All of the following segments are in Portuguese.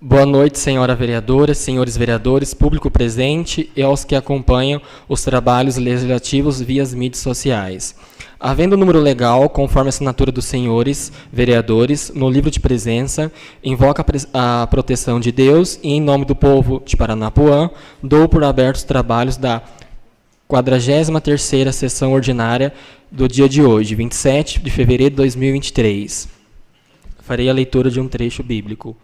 Boa noite, senhora vereadora, senhores vereadores, público presente e aos que acompanham os trabalhos legislativos via as mídias sociais. Havendo o número legal, conforme a assinatura dos senhores vereadores, no livro de presença, invoca a proteção de Deus e, em nome do povo de Paranapuã, dou por abertos os trabalhos da 43ª sessão ordinária do dia de hoje, 27 de fevereiro de 2023. Farei a leitura de um trecho bíblico.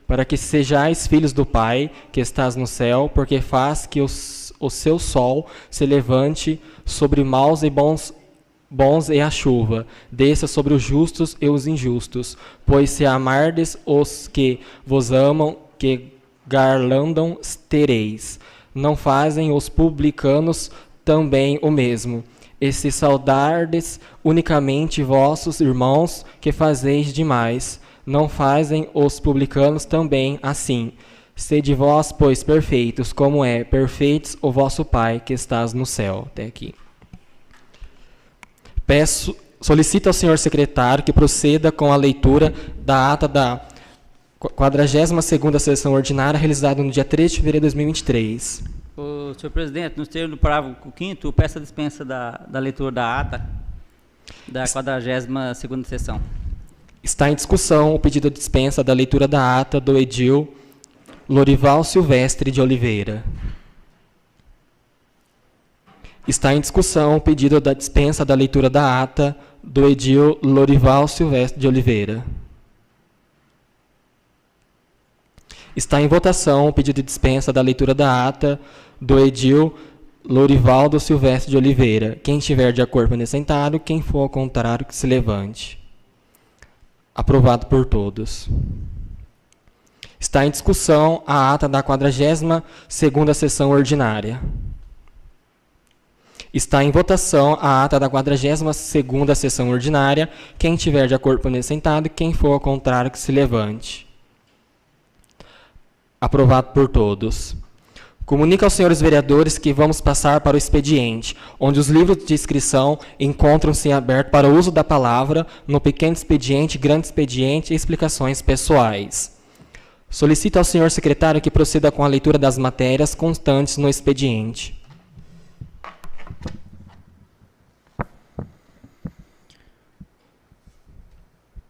Para que sejais filhos do Pai, que estás no céu, porque faz que o seu sol se levante sobre maus e bons e a chuva, desça sobre os justos e os injustos. Pois se amardes os que vos amam, que garlandam tereis. Não fazem os publicanos também o mesmo? E se saudardes unicamente vossos irmãos, que fazeis demais? Não fazem os publicanos também assim? Sede vós, pois, perfeitos, como é perfeitos o vosso Pai que estás no céu. Até aqui. Solicito ao senhor secretário que proceda com a leitura da ata da 42ª sessão ordinária, realizada no dia 3 de fevereiro de 2023. Senhor presidente, nos termos do parágrafo 5º, peço a dispensa da leitura da ata da 42ª sessão. Está em discussão o pedido de dispensa da leitura da ata do edil Lorival Silvestre de Oliveira. Está em discussão o pedido da dispensa da leitura da ata do edil Lorival Silvestre de Oliveira. Está em votação o pedido de dispensa da leitura da ata do edil Lorivaldo Silvestre de Oliveira. Quem estiver de acordo, permaneça sentado. Quem for ao contrário, que se levante. Aprovado por todos. Está em discussão a ata da 42ª sessão ordinária. Está em votação a ata da 42ª sessão ordinária. Quem estiver de acordo, permaneça sentado. Quem for ao contrário, que se levante. Aprovado por todos. Comunico aos senhores vereadores que vamos passar para o expediente, onde os livros de inscrição encontram-se abertos para o uso da palavra no pequeno expediente, grande expediente e explicações pessoais. Solicito ao senhor secretário que proceda com a leitura das matérias constantes no expediente.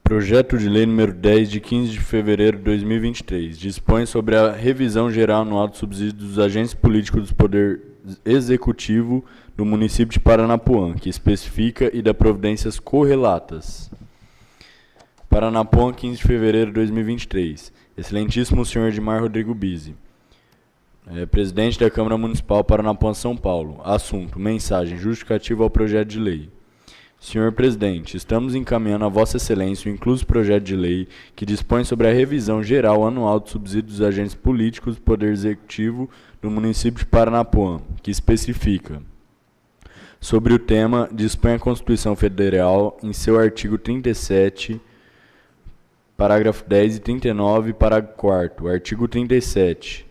Projeto de Lei número 10, de 15 de fevereiro de 2023, dispõe sobre a revisão geral anual do subsídio dos agentes políticos do Poder Executivo do município de Paranapuã, que especifica e dá providências correlatas. Paranapuã, 15 de fevereiro de 2023. Excelentíssimo senhor Edmar Rodrigo Bizzi, presidente da Câmara Municipal Paranapuã, São Paulo. Assunto: mensagem justificativa ao projeto de lei. Senhor presidente, estamos encaminhando a Vossa Excelência o incluso projeto de lei que dispõe sobre a revisão geral anual do subsídio dos agentes políticos do Poder Executivo do município de Paranapuã, que especifica. Sobre o tema, dispõe a Constituição Federal, em seu artigo 37, parágrafo 10 e 39, parágrafo 4º, artigo 37,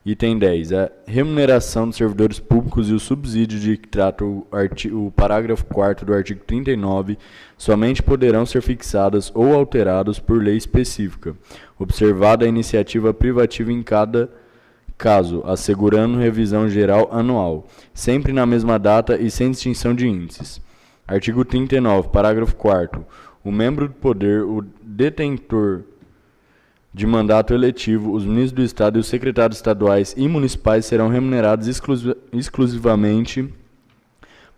item 10, a remuneração dos servidores públicos e o subsídio de que trata o parágrafo 4º do artigo 39 somente poderão ser fixadas ou alteradas por lei específica, observada a iniciativa privativa em cada caso, assegurando revisão geral anual, sempre na mesma data e sem distinção de índices. Artigo 39, parágrafo 4º. O membro do poder, o detentor de mandato eletivo, os ministros do Estado e os secretários estaduais e municipais serão remunerados exclusivamente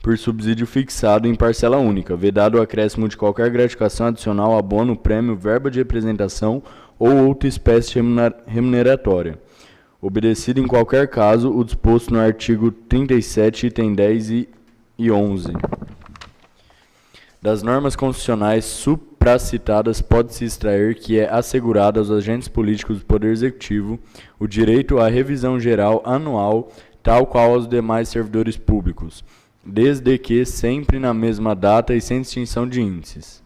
por subsídio fixado em parcela única, vedado o acréscimo de qualquer gratificação adicional, abono, prêmio, verba de representação ou outra espécie remuneratória, obedecido em qualquer caso o disposto no artigo 37, item 10 e 11. Das normas constitucionais supracitadas pode-se extrair que é assegurado aos agentes políticos do Poder Executivo o direito à revisão geral anual, tal qual aos demais servidores públicos, desde que sempre na mesma data e sem distinção de índices.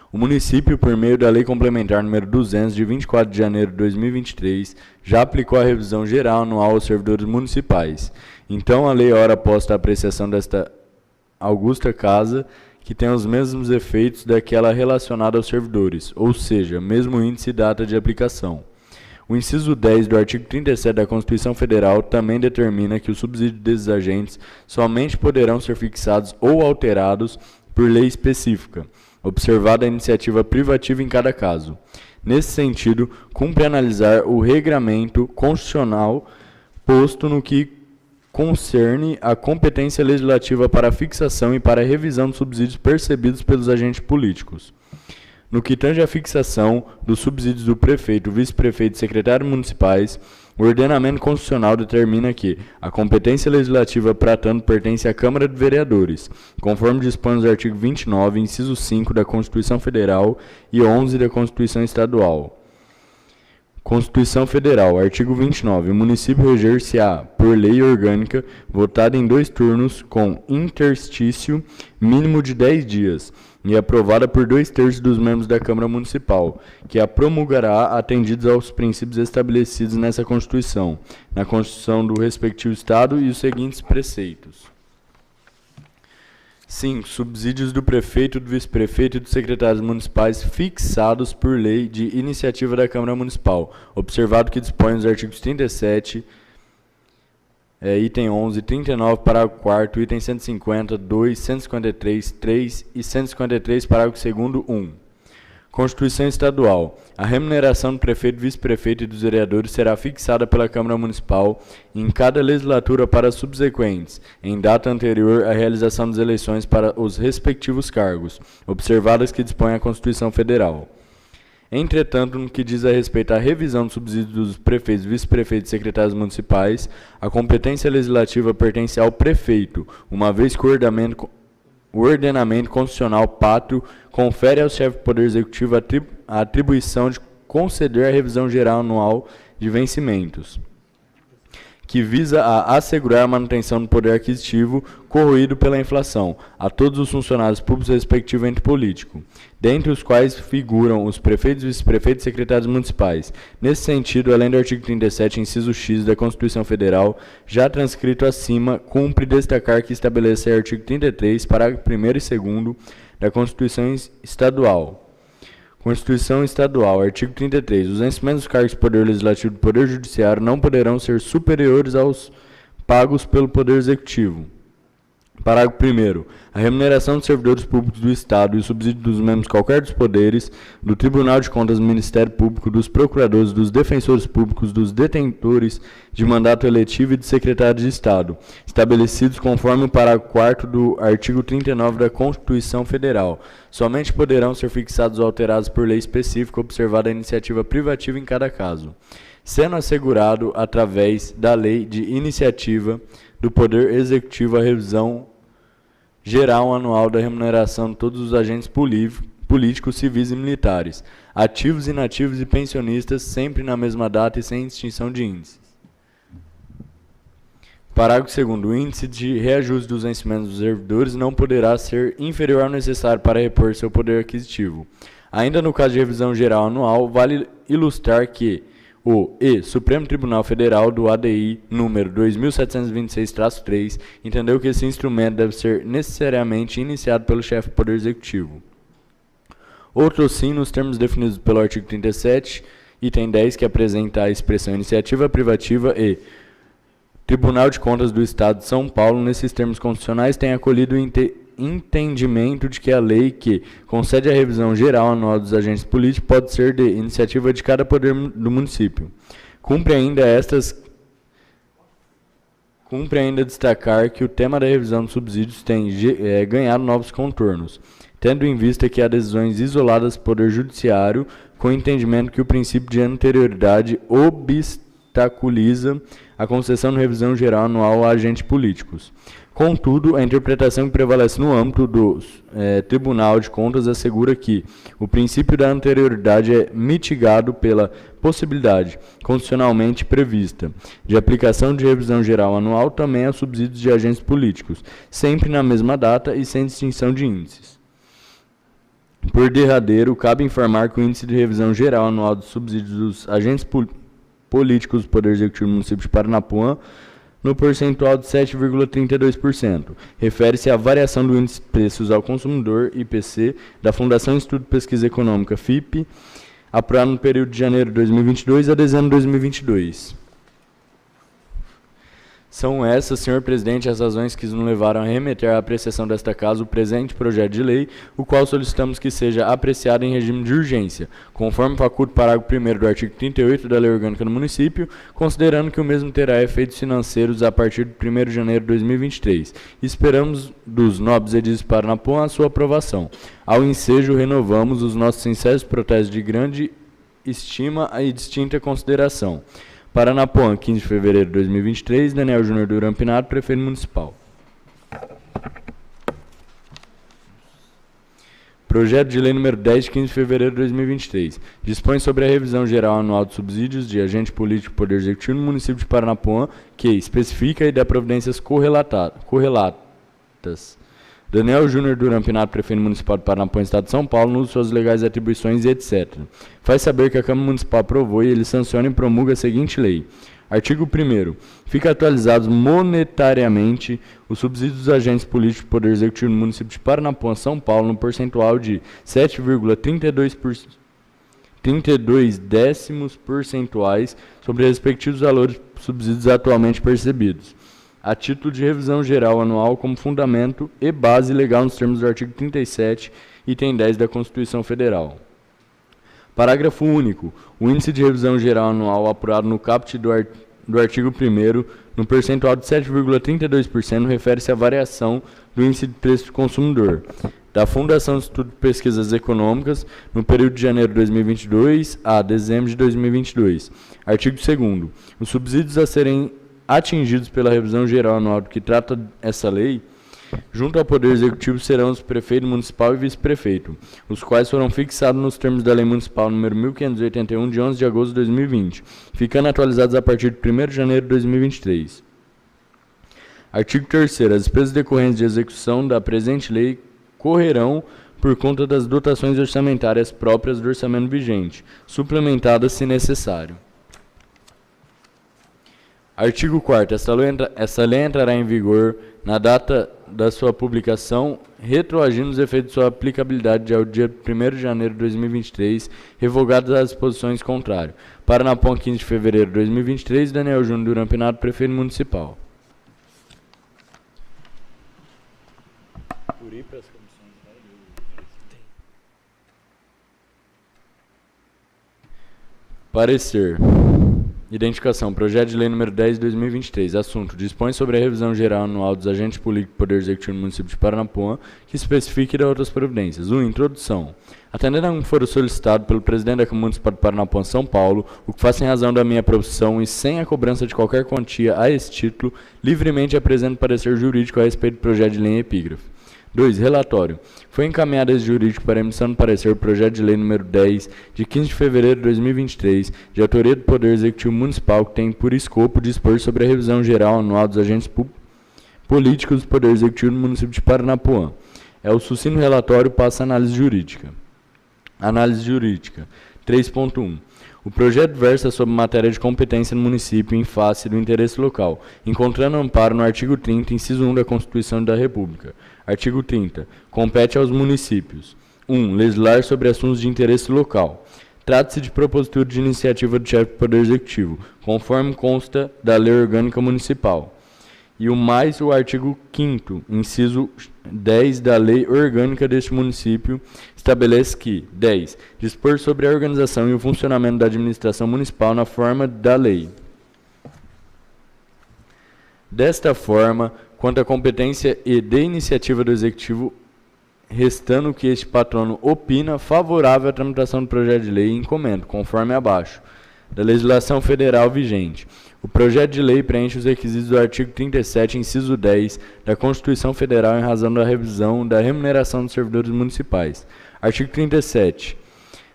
O município, por meio da Lei Complementar número 200, de 24 de janeiro de 2023, já aplicou a revisão geral anual aos servidores municipais. Então, a lei ora posta a apreciação desta augusta casa, que tem os mesmos efeitos daquela relacionada aos servidores, ou seja, mesmo índice e data de aplicação. O inciso 10 do artigo 37 da Constituição Federal também determina que os subsídios desses agentes somente poderão ser fixados ou alterados por lei específica, observada a iniciativa privativa em cada caso. Nesse sentido, cumpre analisar o regramento constitucional posto no que concerne a competência legislativa para a fixação e para a revisão dos subsídios percebidos pelos agentes políticos. No que tange à fixação dos subsídios do prefeito, vice-prefeito e secretário municipais, o ordenamento constitucional determina que a competência legislativa para tanto pertence à Câmara de Vereadores, conforme dispõe os artigos 29, inciso 5 da Constituição Federal e 11 da Constituição Estadual. Constituição Federal, artigo 29. O município reger-se-á por lei orgânica, votada em 2 turnos, com interstício mínimo de 10 dias, e aprovada por 2/3 dos membros da Câmara Municipal, que a promulgará atendidos aos princípios estabelecidos nessa Constituição, na Constituição do respectivo Estado e os seguintes preceitos. 5. Subsídios do prefeito, do vice-prefeito e dos secretários municipais fixados por lei de iniciativa da Câmara Municipal, observado que dispõe os artigos 37, item 11, 39, parágrafo 4º, item 150, 2, 153, 3 e 153, parágrafo 2º, 1. Constituição Estadual. A remuneração do prefeito, vice-prefeito e dos vereadores será fixada pela Câmara Municipal em cada legislatura para as subsequentes, em data anterior à realização das eleições para os respectivos cargos, observadas que dispõe a Constituição Federal. Entretanto, no que diz a respeito à revisão dos subsídios dos prefeitos, vice-prefeitos e secretários municipais, a competência legislativa pertence ao prefeito, uma vez que o ordenamento constitucional pátrio confere ao chefe do Poder Executivo a atribuição de conceder a revisão geral anual de vencimentos, que visa a assegurar a manutenção do poder aquisitivo corroído pela inflação a todos os funcionários públicos respectivo ente político, dentre os quais figuram os prefeitos, vice-prefeitos e secretários municipais. Nesse sentido, além do artigo 37, inciso X da Constituição Federal, já transcrito acima, cumpre destacar que estabelece o artigo 33, parágrafo 1º e 2º da Constituição Estadual. Constituição Estadual, artigo 33. Os vencimentos dos cargos do Poder Legislativo e do Poder Judiciário não poderão ser superiores aos pagos pelo Poder Executivo. Parágrafo 1º. A remuneração dos servidores públicos do Estado e o subsídio dos membros de qualquer dos poderes, do Tribunal de Contas do Ministério Público, dos procuradores, dos defensores públicos, dos detentores de mandato eletivo e de secretários de Estado, estabelecidos conforme o parágrafo 4º do artigo 39 da Constituição Federal, somente poderão ser fixados ou alterados por lei específica, observada a iniciativa privativa em cada caso, sendo assegurado, através da lei de iniciativa do Poder Executivo, a revisão geral anual da remuneração de todos os agentes políticos, civis e militares, ativos, inativos e pensionistas, sempre na mesma data e sem distinção de índices. Parágrafo 2º. O índice de reajuste dos vencimentos dos servidores não poderá ser inferior ao necessário para repor seu poder aquisitivo. Ainda no caso de revisão geral anual, vale ilustrar que o Supremo Tribunal Federal do ADI número 2726-3 entendeu que esse instrumento deve ser necessariamente iniciado pelo chefe do Poder Executivo. Outro sim, nos termos definidos pelo artigo 37, item 10, que apresenta a expressão iniciativa privativa e Tribunal de Contas do Estado de São Paulo, nesses termos constitucionais, tem acolhido o entendimento de que a lei que concede a revisão geral anual dos agentes políticos pode ser de iniciativa de cada poder do município. Cumpre ainda destacar que o tema da revisão dos subsídios tem ganhado novos contornos, tendo em vista que há decisões isoladas do Poder Judiciário, com o entendimento que o princípio de anterioridade obstaculiza a concessão de revisão geral anual a agentes políticos. Contudo, a interpretação que prevalece no âmbito do Tribunal de Contas assegura que o princípio da anterioridade é mitigado pela possibilidade, constitucionalmente prevista, de aplicação de revisão geral anual também a subsídios de agentes políticos, sempre na mesma data e sem distinção de índices. Por derradeiro, cabe informar que o índice de revisão geral anual dos subsídios dos agentes políticos do Poder Executivo do município de Paranapuã, no percentual de 7,32%. Refere-se à variação do índice de preços ao consumidor, IPC, da Fundação Instituto de Pesquisa Econômica, FIP, apurado no período de janeiro de 2022 a dezembro de 2022. São essas, senhor presidente, as razões que nos levaram a remeter à apreciação desta casa o presente projeto de lei, o qual solicitamos que seja apreciado em regime de urgência, conforme faculta o parágrafo 1º do artigo 38 da Lei Orgânica do Município, considerando que o mesmo terá efeitos financeiros a partir de 1º de janeiro de 2023. Esperamos dos nobres edis de Paranapuã a sua aprovação. Ao ensejo, renovamos os nossos sinceros protestos de grande estima e distinta consideração. Paranapuã, 15 de fevereiro de 2023, Daniel Júnior Duran Pinato, prefeito municipal. Projeto de lei número 10, de 15 de fevereiro de 2023. Dispõe sobre a revisão geral anual de subsídios de agente político do Poder Executivo no município de Paranapuã, que especifica e dá providências correlatas. Daniel Júnior Duran Pinato, prefeito municipal de Paranapuã, Estado de São Paulo, no uso de suas legais atribuições e etc. Faz saber que a Câmara Municipal aprovou e ele sanciona e promulga a seguinte lei. Artigo 1º. Fica atualizados monetariamente os subsídios dos agentes políticos do Poder Executivo no município de Paranapuã, São Paulo, no percentual de 7,32 décimos percentuais sobre os respectivos valores subsídios atualmente percebidos, a título de revisão geral anual como fundamento e base legal nos termos do artigo 37, item 10 da Constituição Federal. Parágrafo único. O índice de revisão geral anual apurado no caput do artigo 1º, no percentual de 7,32%, refere-se à variação do índice de preço do consumidor da Fundação de Estudo de Pesquisas Econômicas no período de janeiro de 2022 a dezembro de 2022. Artigo 2º. Os subsídios a serem atingidos pela revisão geral anual do que trata essa lei, junto ao Poder Executivo serão os prefeito municipal e vice-prefeito, os quais foram fixados nos termos da Lei Municipal número 1581, de 11 de agosto de 2020, ficando atualizados a partir de 1º de janeiro de 2023. Artigo 3º. As despesas decorrentes de execução da presente lei correrão por conta das dotações orçamentárias próprias do orçamento vigente, suplementadas se necessário. Artigo 4º. Esta lei entrará em vigor na data da sua publicação, retroagindo os efeitos de sua aplicabilidade ao dia 1º de janeiro de 2023, revogadas as disposições contrárias. Paranapuã, 15 de fevereiro de 2023, Daniel Júnior Duran Pinato, prefeito municipal. Parecer. Identificação. Projeto de lei número 10 de 2023. Assunto. Dispõe sobre a revisão geral anual dos agentes políticos do Poder Executivo no município de Paranapuã, que especifique e dá outras providências. 1. Introdução. Atendendo a um foro solicitado pelo presidente da Câmara Municipal de Paranapuã, São Paulo, o que faço em razão da minha profissão e sem a cobrança de qualquer quantia a esse título, livremente apresento parecer jurídico a respeito do projeto de lei em epígrafe. 2. Relatório. Foi encaminhado esse jurídico para emissão do parecer o projeto de lei número 10, de 15 de fevereiro de 2023, de autoria do Poder Executivo Municipal, que tem por escopo dispor sobre a revisão geral anual dos agentes políticos do Poder Executivo no município de Paranapuã. É o sucinto relatório, passa análise jurídica. Análise jurídica. 3.1. O projeto versa sobre matéria de competência no município em face do interesse local, encontrando amparo no artigo 30, inciso 1 da Constituição da República. Artigo 30. Compete aos municípios. 1. Legislar sobre assuntos de interesse local. Trata-se de propositura de iniciativa do chefe do Poder Executivo, conforme consta da Lei Orgânica Municipal. E o artigo 5º, inciso 10 da Lei Orgânica deste município, estabelece que 10. Dispor sobre a organização e o funcionamento da administração municipal na forma da lei. Desta forma, quanto à competência e de iniciativa do Executivo, restando que este patrono opina favorável à tramitação do projeto de lei e encomenda, conforme abaixo, da legislação federal vigente. O projeto de lei preenche os requisitos do artigo 37, inciso 10, da Constituição Federal em razão da revisão da remuneração dos servidores municipais. Artigo 37.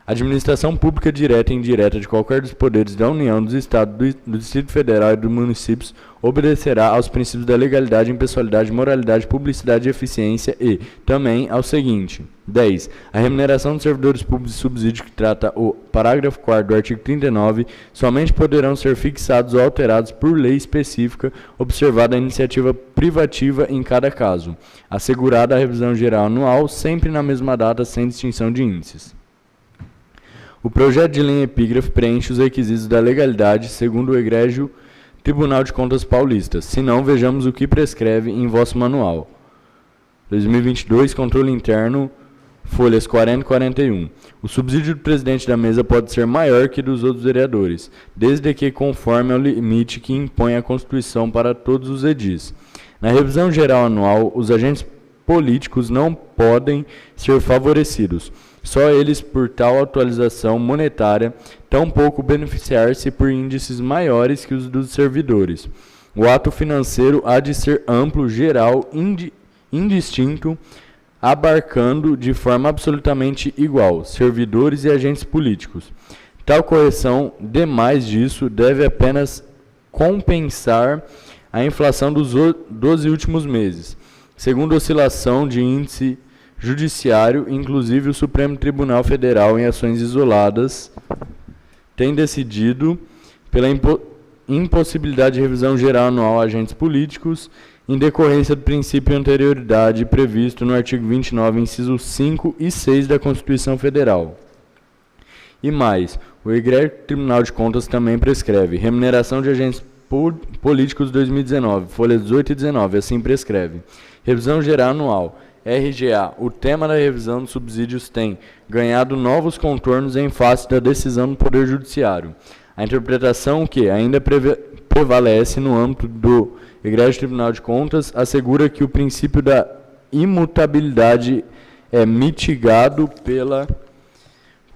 A administração pública direta e indireta de qualquer dos poderes da União, dos Estados, do Distrito Federal e dos municípios obedecerá aos princípios da legalidade, impessoalidade, moralidade, publicidade e eficiência e, também, ao seguinte. 10. A remuneração dos servidores públicos e subsídio que trata o parágrafo 4º do artigo 39 somente poderão ser fixados ou alterados por lei específica, observada a iniciativa privativa em cada caso, assegurada a revisão geral anual, sempre na mesma data, sem distinção de índices. O projeto de lei em epígrafe preenche os requisitos da legalidade, segundo o egrégio Tribunal de Contas Paulista. Se não, vejamos o que prescreve em vosso manual. 2022, controle interno, folhas 40 e 41. O subsídio do presidente da mesa pode ser maior que dos outros vereadores, desde que conforme ao limite que impõe a Constituição para todos os edis. Na revisão geral anual, os agentes políticos não podem ser favorecidos, só eles por tal atualização monetária, tampouco beneficiar-se por índices maiores que os dos servidores. O ato financeiro há de ser amplo, geral, indistinto, abarcando de forma absolutamente igual servidores e agentes políticos. Tal correção, demais disso, deve apenas compensar a inflação dos 12 últimos meses. Segundo oscilação de índice judiciário, inclusive o Supremo Tribunal Federal, em ações isoladas, tem decidido pela impossibilidade de revisão geral anual a agentes políticos, em decorrência do princípio de anterioridade previsto no artigo 29, incisos 5 e 6 da Constituição Federal. E mais, o egrégio Tribunal de Contas também prescreve remuneração de agentes políticos 2019, folhas 18 e 19, assim prescreve. Revisão geral anual, RGA. O tema da revisão dos subsídios tem ganhado novos contornos em face da decisão do Poder Judiciário. A interpretação que ainda prevalece no âmbito do egrégio Tribunal de Contas assegura que o princípio da imutabilidade é mitigado pela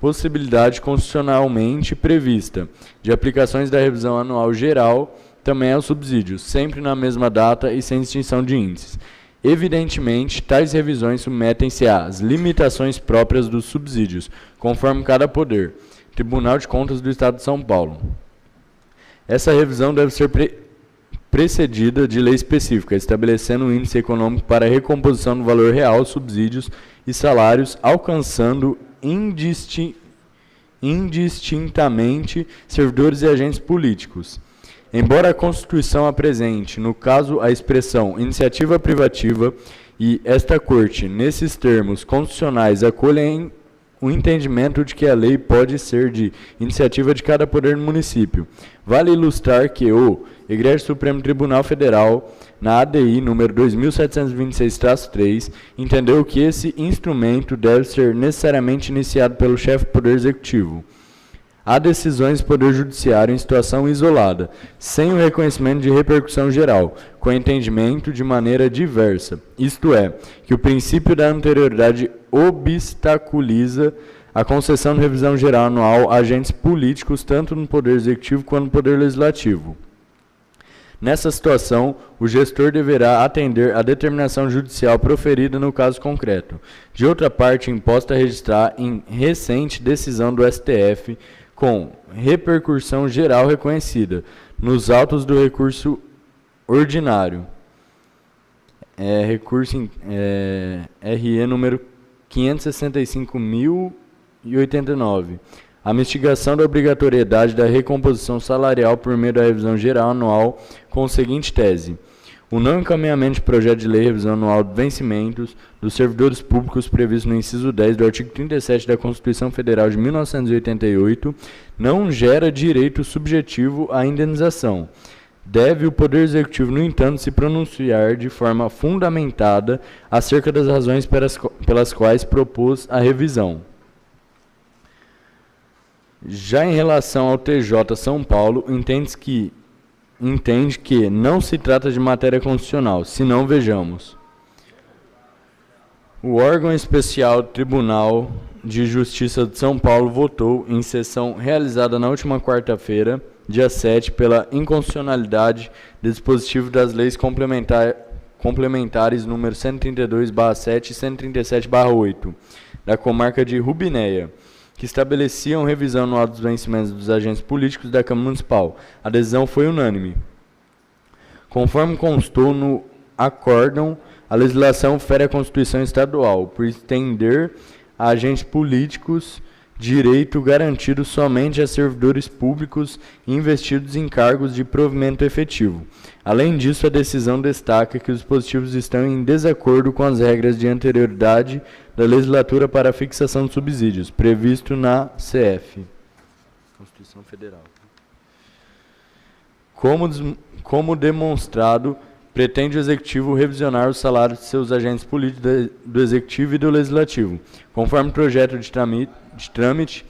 possibilidade constitucionalmente prevista de aplicações da revisão anual geral também aos subsídios, sempre na mesma data e sem distinção de índices. Evidentemente, tais revisões submetem-se às limitações próprias dos subsídios, conforme cada poder. Tribunal de Contas do Estado de São Paulo. Essa revisão deve ser precedida de lei específica, estabelecendo um índice econômico para a recomposição do valor real dos subsídios e salários, alcançando indistintamente servidores e agentes políticos. Embora a Constituição apresente, no caso, a expressão iniciativa privativa e esta Corte, nesses termos constitucionais, acolhem o entendimento de que a lei pode ser de iniciativa de cada poder no município. Vale ilustrar que o Egrégio Supremo Tribunal Federal, na ADI número 2726-3, entendeu que esse instrumento deve ser necessariamente iniciado pelo chefe do Poder Executivo. Há decisões do Poder Judiciário em situação isolada, sem o reconhecimento de repercussão geral, com entendimento de maneira diversa, isto é, que o princípio da anterioridade obstaculiza a concessão de revisão geral anual a agentes políticos, tanto no Poder Executivo quanto no Poder Legislativo. Nessa situação, o gestor deverá atender à determinação judicial proferida no caso concreto. De outra parte, imposta a registrar em recente decisão do STF, com repercussão geral reconhecida, nos autos do recurso ordinário, RE número 565.089, a mitigação da obrigatoriedade da recomposição salarial por meio da revisão geral anual com a seguinte tese: o não encaminhamento de projeto de lei revisão anual de vencimentos dos servidores públicos previsto no inciso 10 do artigo 37 da Constituição Federal de 1988 não gera direito subjetivo à indenização. Deve o Poder Executivo, no entanto, se pronunciar de forma fundamentada acerca das razões pelas quais propôs a revisão. Já em relação ao TJ São Paulo, entende que não se trata de matéria constitucional, se não vejamos. O órgão especial Tribunal de Justiça de São Paulo votou, em sessão realizada na última quarta-feira, dia 7, pela inconstitucionalidade do dispositivo das leis complementares número 132/7 e 137/8, da comarca de Rubinéia, que estabeleciam revisão anual dos vencimentos dos agentes políticos da Câmara Municipal. A decisão foi unânime. Conforme constou no acórdão, a legislação fere a Constituição Estadual, por estender a agentes políticos direito garantido somente a servidores públicos investidos em cargos de provimento efetivo. Além disso, a decisão destaca que os dispositivos estão em desacordo com as regras de anterioridade da legislatura para a fixação de subsídios, previsto na CF. Constituição Federal. Como demonstrado, pretende o Executivo revisionar os salários de seus agentes políticos do Executivo e do Legislativo, conforme projeto de trâmite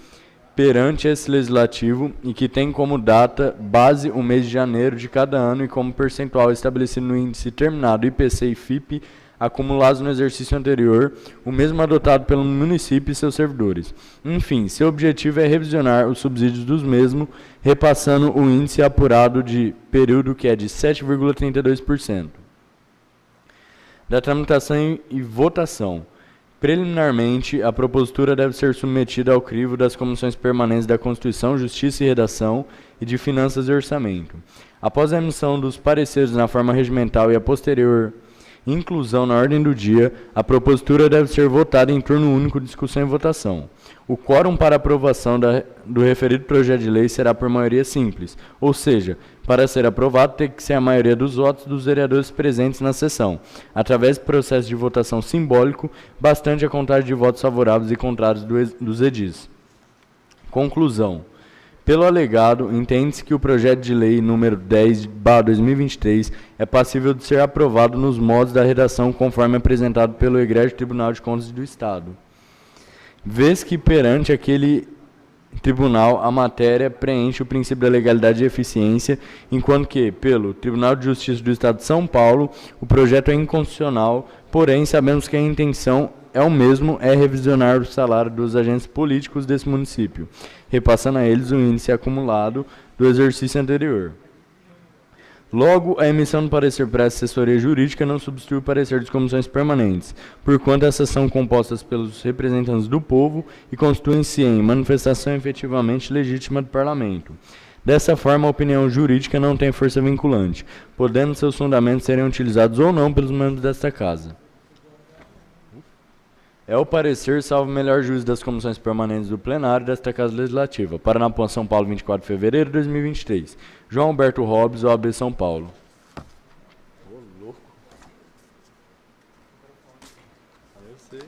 perante esse Legislativo e que tem como data base o mês de janeiro de cada ano e como percentual estabelecido no índice terminado IPC e FIPE acumulados no exercício anterior, o mesmo adotado pelo município e seus servidores. Enfim, seu objetivo é revisionar os subsídios dos mesmos, repassando o índice apurado de período que é de 7,32%. Da tramitação e votação. Preliminarmente, a propositura deve ser submetida ao crivo das comissões permanentes da Constituição, Justiça e Redação e de Finanças e Orçamento. Após a emissão dos pareceres na forma regimental e a posterior inclusão na ordem do dia, a propositura deve ser votada em turno único de discussão e votação. O quórum para aprovação do referido projeto de lei será por maioria simples, ou seja, para ser aprovado tem que ser a maioria dos votos dos vereadores presentes na sessão, através do processo de votação simbólico, bastante a contagem de votos favoráveis e contrários dos edis. Conclusão. Pelo alegado, entende-se que o projeto de lei número 10/2023 é passível de ser aprovado nos modos da redação conforme apresentado pelo Egrégio Tribunal de Contas do Estado. Vez que perante aquele tribunal a matéria preenche o princípio da legalidade e eficiência, enquanto que, pelo Tribunal de Justiça do Estado de São Paulo, o projeto é inconstitucional, porém sabemos que a intenção é revisionar o salário dos agentes políticos desse município, repassando a eles o índice acumulado do exercício anterior. Logo, a emissão do parecer para a assessoria jurídica não substitui o parecer das comissões permanentes, porquanto essas são compostas pelos representantes do povo e constituem-se em manifestação efetivamente legítima do parlamento. Dessa forma, a opinião jurídica não tem força vinculante, podendo seus fundamentos serem utilizados ou não pelos membros desta Casa. É o parecer, salvo o melhor juízo das comissões permanentes do plenário desta Casa Legislativa. Paranapuã, São Paulo, 24 de fevereiro de 2023. João Alberto Hobbes, OAB São Paulo. Ô, louco. Eu sei.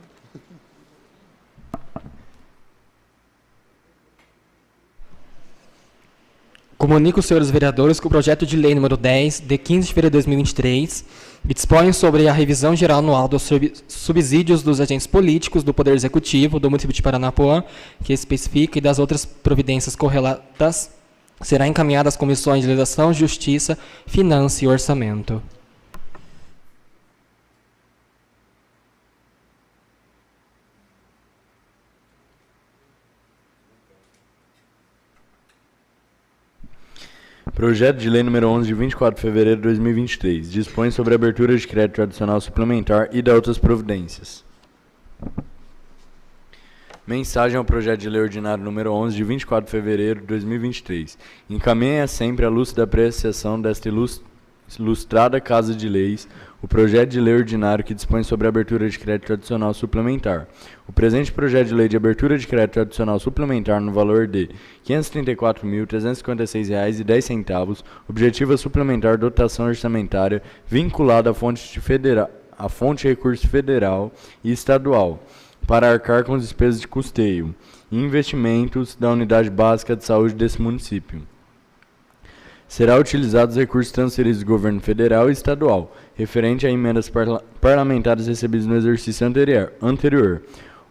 Comunico aos senhores vereadores que o projeto de lei número 10, de 15 de fevereiro de 2023, que dispõe sobre a revisão geral anual dos subsídios dos agentes políticos do Poder Executivo do município de Paranapuã, que especifica e das outras providências correlatas, será encaminhada às comissões de Legislação, Justiça, Finanças e Orçamento. Projeto de lei número 11, de 24 de fevereiro de 2023, dispõe sobre a abertura de crédito adicional suplementar e de outras providências. Mensagem ao projeto de lei ordinário número 11, de 24 de fevereiro de 2023. Encaminha sempre à luz da apreciação desta ilustrada Casa de Leis, o projeto de lei ordinário que dispõe sobre a abertura de crédito adicional suplementar. O presente projeto de lei de abertura de crédito adicional suplementar no valor de R$ 534.356,10, objetiva suplementar dotação orçamentária vinculada à fonte de recurso federal e estadual, para arcar com as despesas de custeio e investimentos da unidade básica de saúde desse município. Será utilizados os recursos transferidos do governo federal e estadual, referente a emendas parlamentares recebidas no exercício anterior,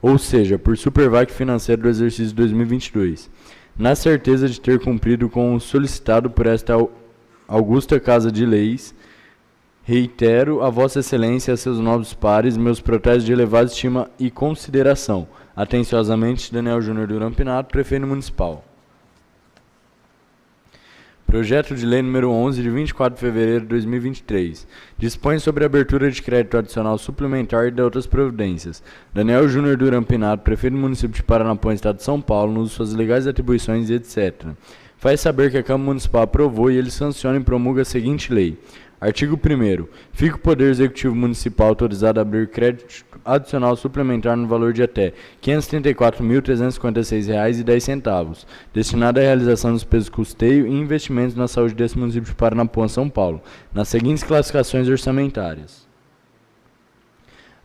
ou seja, por superVAC financeiro do exercício 2022, na certeza de ter cumprido com o solicitado por esta augusta Casa de Leis. Reitero a Vossa Excelência e a seus nobres pares meus protestos de elevada estima e consideração. Atenciosamente, Daniel Júnior Duran Pinato, Prefeito Municipal. Projeto de lei número 11, de 24 de fevereiro de 2023. Dispõe sobre a abertura de crédito adicional suplementar e de outras providências. Daniel Júnior Duran Pinato, Prefeito do município de Paranapuã, Estado de São Paulo, no uso de suas legais atribuições e etc. Faz saber que a Câmara Municipal aprovou e ele sanciona e promulga a seguinte lei. Artigo 1º. Fica o Poder Executivo Municipal autorizado a abrir crédito adicional suplementar no valor de até R$ 534.356,10, destinado à realização dos despesas de custeio e investimentos na saúde desse município de Paranapuã, São Paulo, nas seguintes classificações orçamentárias.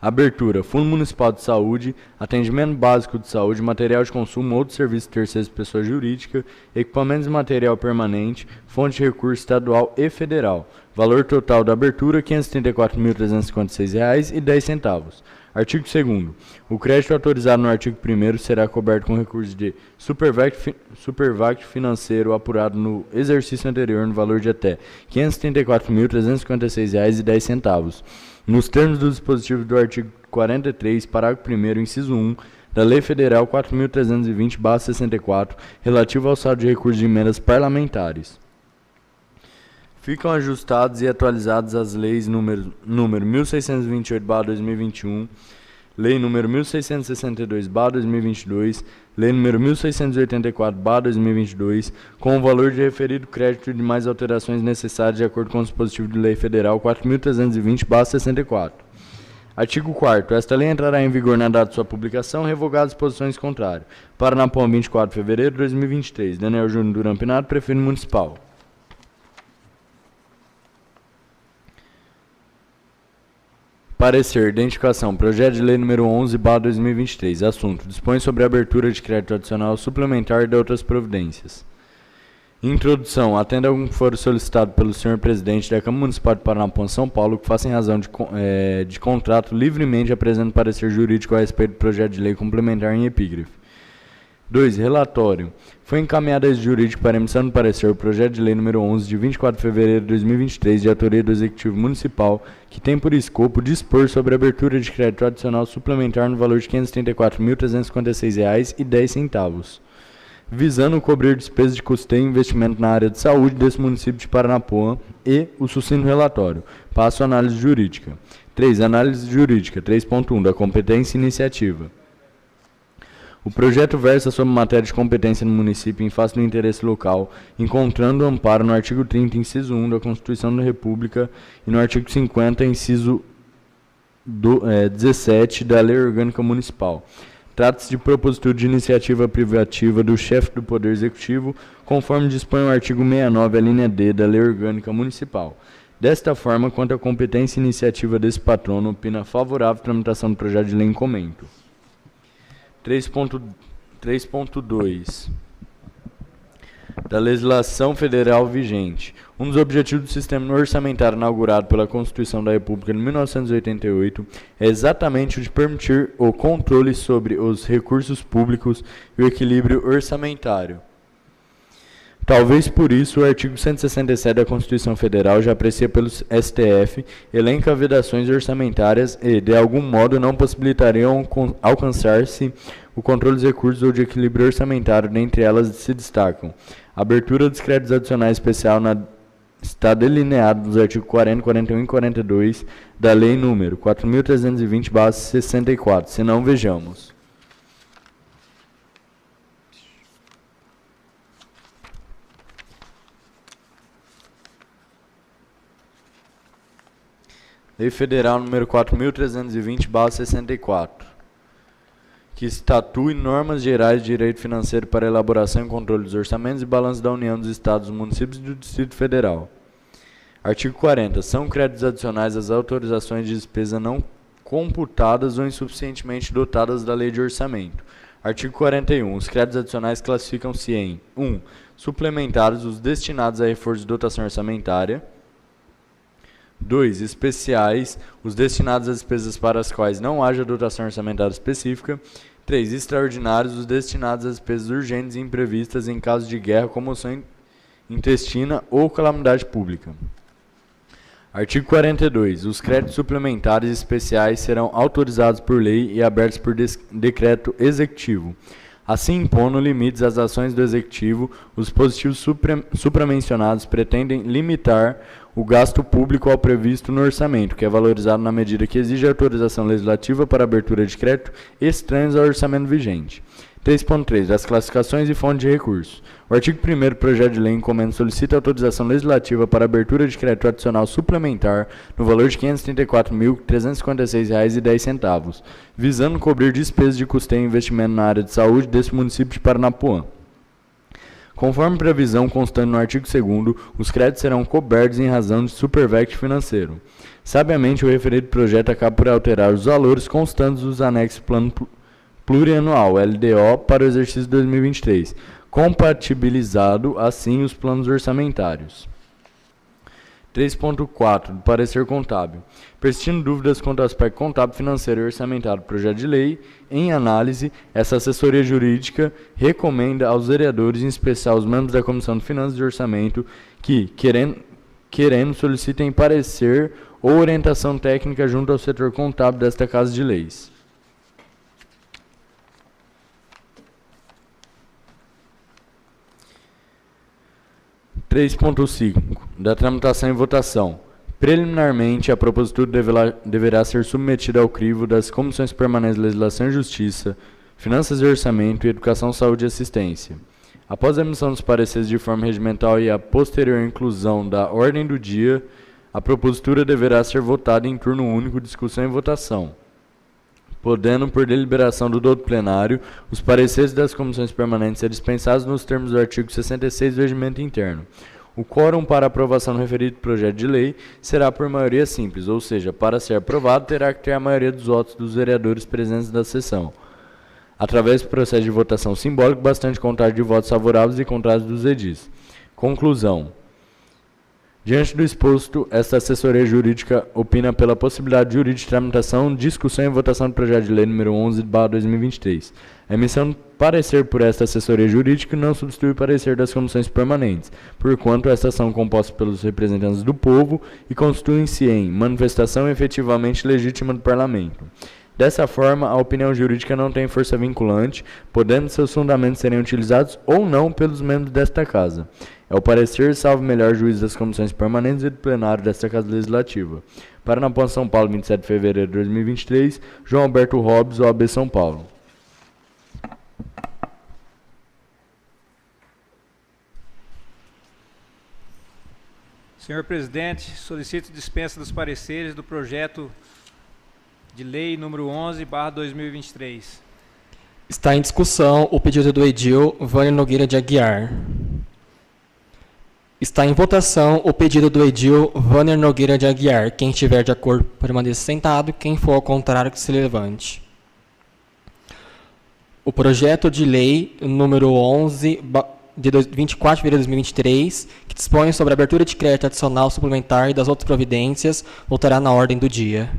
Abertura: Fundo Municipal de Saúde, atendimento básico de saúde, material de consumo ou de serviço de terceiros de pessoa jurídica, equipamentos e material permanente, fonte de recurso estadual e federal. Valor total da abertura: R$ 534.356,10. Artigo 2º. O crédito autorizado no artigo 1º será coberto com recurso de superávit financeiro apurado no exercício anterior no valor de até R$ 534.356,10, nos termos do dispositivo do artigo 43, parágrafo 1º, inciso 1, da Lei Federal 4.320/64, relativo ao saldo de recursos de emendas parlamentares. Ficam ajustados e atualizados as leis número 1628/2021, Lei número 1662/2022, Lei número 1684/2022, com o valor de referido crédito e demais alterações necessárias de acordo com o dispositivo de Lei Federal 4.320/64. Artigo 4º. Esta lei entrará em vigor na data de sua publicação, revogadas disposições contrárias. Paranapuã, 24 de fevereiro de 2023. Daniel Júnior Duran Pinato, Prefeito Municipal. Parecer, identificação, projeto de lei número 11/2023, assunto, dispõe sobre a abertura de crédito adicional suplementar e de outras providências. Introdução, atenda algum que for solicitado pelo senhor presidente da Câmara Municipal de Paranapuã, São Paulo, que faça em razão de contrato livremente apresente parecer jurídico a respeito do projeto de lei complementar em epígrafe. 2. Relatório. Foi encaminhado a esse jurídico para emissão do parecer o projeto de lei número 11, de 24 de fevereiro de 2023, de autoria do Executivo Municipal, que tem por escopo dispor sobre a abertura de crédito adicional suplementar no valor de R$ 534.356,10, visando cobrir despesas de custeio e investimento na área de saúde desse município de Paranapuã e o sucinto relatório. Passo a análise jurídica. 3. Análise jurídica. 3.1. Da competência e iniciativa. O projeto versa sobre matéria de competência no município em face do interesse local, encontrando amparo no artigo 30, inciso 1 da Constituição da República e no artigo 50, inciso 17 da Lei Orgânica Municipal. Trata-se de propositura de iniciativa privativa do chefe do Poder Executivo, conforme dispõe o artigo 69, a linha D da Lei Orgânica Municipal. Desta forma, quanto à competência e iniciativa desse patrono, opina favorável à tramitação do projeto de lei em comento. 3.2 da legislação federal vigente. Um dos objetivos do sistema orçamentário inaugurado pela Constituição da República em 1988 é exatamente o de permitir o controle sobre os recursos públicos e o equilíbrio orçamentário. Talvez por isso o artigo 167 da Constituição Federal já aprecia pelo STF, elenca vedações orçamentárias e, de algum modo, não possibilitariam alcançar-se o controle dos recursos ou de equilíbrio orçamentário. Dentre elas se destacam: a abertura dos créditos adicionais especial está delineado nos artigos 40, 41 e 42 da Lei número 4.320/64, se não vejamos. Lei Federal número 4.320/64, que estatui normas gerais de direito financeiro para elaboração e controle dos orçamentos e balanços da União, dos Estados, dos municípios e do Distrito Federal. Artigo 40. São créditos adicionais às autorizações de despesa não computadas ou insuficientemente dotadas da Lei de Orçamento. Artigo 41. Os créditos adicionais classificam-se em 1. Suplementares, os destinados a reforço de dotação orçamentária. 2. Especiais, os destinados às despesas para as quais não haja dotação orçamentária específica. 3. Extraordinários, os destinados às despesas urgentes e imprevistas em caso de guerra, comoção intestina ou calamidade pública. Artigo 42. Os créditos suplementares especiais serão autorizados por lei e abertos por decreto executivo. Assim, impondo limites às ações do Executivo, os dispositivos supramencionados pretendem limitar o gasto público ao previsto no orçamento, que é valorizado na medida que exige autorização legislativa para abertura de crédito estranhos ao orçamento vigente. 3.3. Das classificações e fontes de recursos. O artigo 1º do projeto de lei em comento solicita autorização legislativa para abertura de crédito adicional suplementar no valor de R$ 534.356,10, visando cobrir despesas de custeio e investimento na área de saúde desse município de Paranapuã. Conforme previsão constante no artigo 2º, os créditos serão cobertos em razão de superávit financeiro. Sabiamente, o referido projeto acaba por alterar os valores constantes dos anexos do Plano Plurianual, LDO, para o exercício 2023, compatibilizado, assim, os planos orçamentários. 3.4, do parecer contábil. Persistindo dúvidas quanto ao aspecto contábil, financeiro e orçamentário do projeto de lei, em análise, essa assessoria jurídica recomenda aos vereadores, em especial os membros da Comissão de Finanças e Orçamento, que, querendo solicitem parecer ou orientação técnica junto ao setor contábil desta Casa de Leis. Da tramitação e votação. Preliminarmente, a propositura deverá ser submetida ao crivo das Comissões Permanentes de Legislação e Justiça, Finanças e Orçamento e Educação, Saúde e Assistência. Após a emissão dos pareceres de forma regimental e a posterior inclusão da ordem do dia, a propositura deverá ser votada em turno único, discussão e votação, podendo, por deliberação do douto plenário, os pareceres das comissões permanentes ser dispensados nos termos do artigo 66 do Regimento Interno. O quórum para aprovação do referido projeto de lei será por maioria simples, ou seja, para ser aprovado terá que ter a maioria dos votos dos vereadores presentes da sessão, através do processo de votação simbólico, bastante contagem de votos favoráveis e contrários dos edis. Conclusão. Diante do exposto, esta assessoria jurídica opina pela possibilidade jurídica de tramitação, discussão e votação do projeto de lei número 11/2023. A emissão de parecer por esta assessoria jurídica não substitui o parecer das comissões permanentes, porquanto estas são compostas pelos representantes do povo e constituem-se em manifestação efetivamente legítima do Parlamento. Dessa forma, a opinião jurídica não tem força vinculante, podendo seus fundamentos serem utilizados ou não pelos membros desta Casa. É o parecer, salvo melhor juízo das comissões permanentes e do plenário desta Casa Legislativa. Paranapuã, São Paulo, 27 de fevereiro de 2023, João Alberto Hobbes, OAB São Paulo. Senhor presidente, solicito dispensa dos pareceres do projeto de lei número 11/2023. Está em discussão o pedido do edil Vânia Nogueira de Aguiar. Está em votação o pedido do edil Vânia Nogueira de Aguiar. Quem estiver de acordo, permaneça sentado. Quem for ao contrário, que se levante. O projeto de lei número 11, de 24 de fevereiro de 2023, que dispõe sobre a abertura de crédito adicional suplementar e das outras providências, voltará na ordem do dia.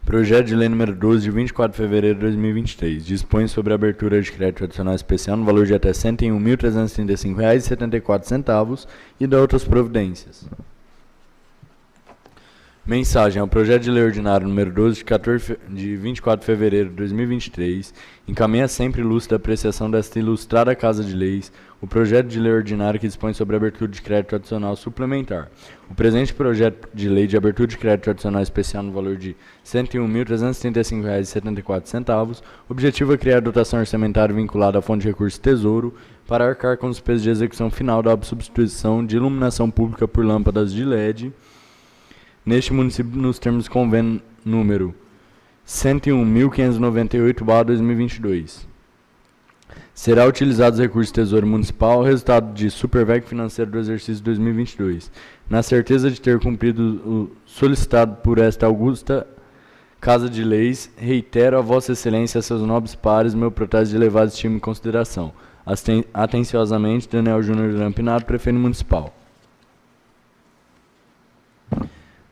Projeto de lei número 12, de 24 de fevereiro de 2023, dispõe sobre a abertura de crédito adicional especial no valor de até R$ 101.335,74 e de outras providências. Mensagem ao projeto de lei ordinário número 12, de 24 de fevereiro de 2023, encaminha sempre lúcida a apreciação desta ilustrada Casa de Leis, o projeto de lei ordinário que dispõe sobre a abertura de crédito adicional suplementar. O presente projeto de lei de abertura de crédito adicional especial no valor de R$ 101.335,74, objetiva criar dotação orçamentária vinculada à fonte de recursos Tesouro para arcar com os despesas de execução final da substituição de iluminação pública por lâmpadas de LED, neste município, nos termos do convênio número 101.598/2022. Será utilizado os recursos do Tesouro Municipal, resultado de superveg financeiro do exercício 2022. Na certeza de ter cumprido o solicitado por esta augusta Casa de Leis, reitero a Vossa Excelência e a seus nobres pares meu protesto de elevado estima e consideração. Atenciosamente, Daniel Júnior Duran Pinato, Prefeito Municipal.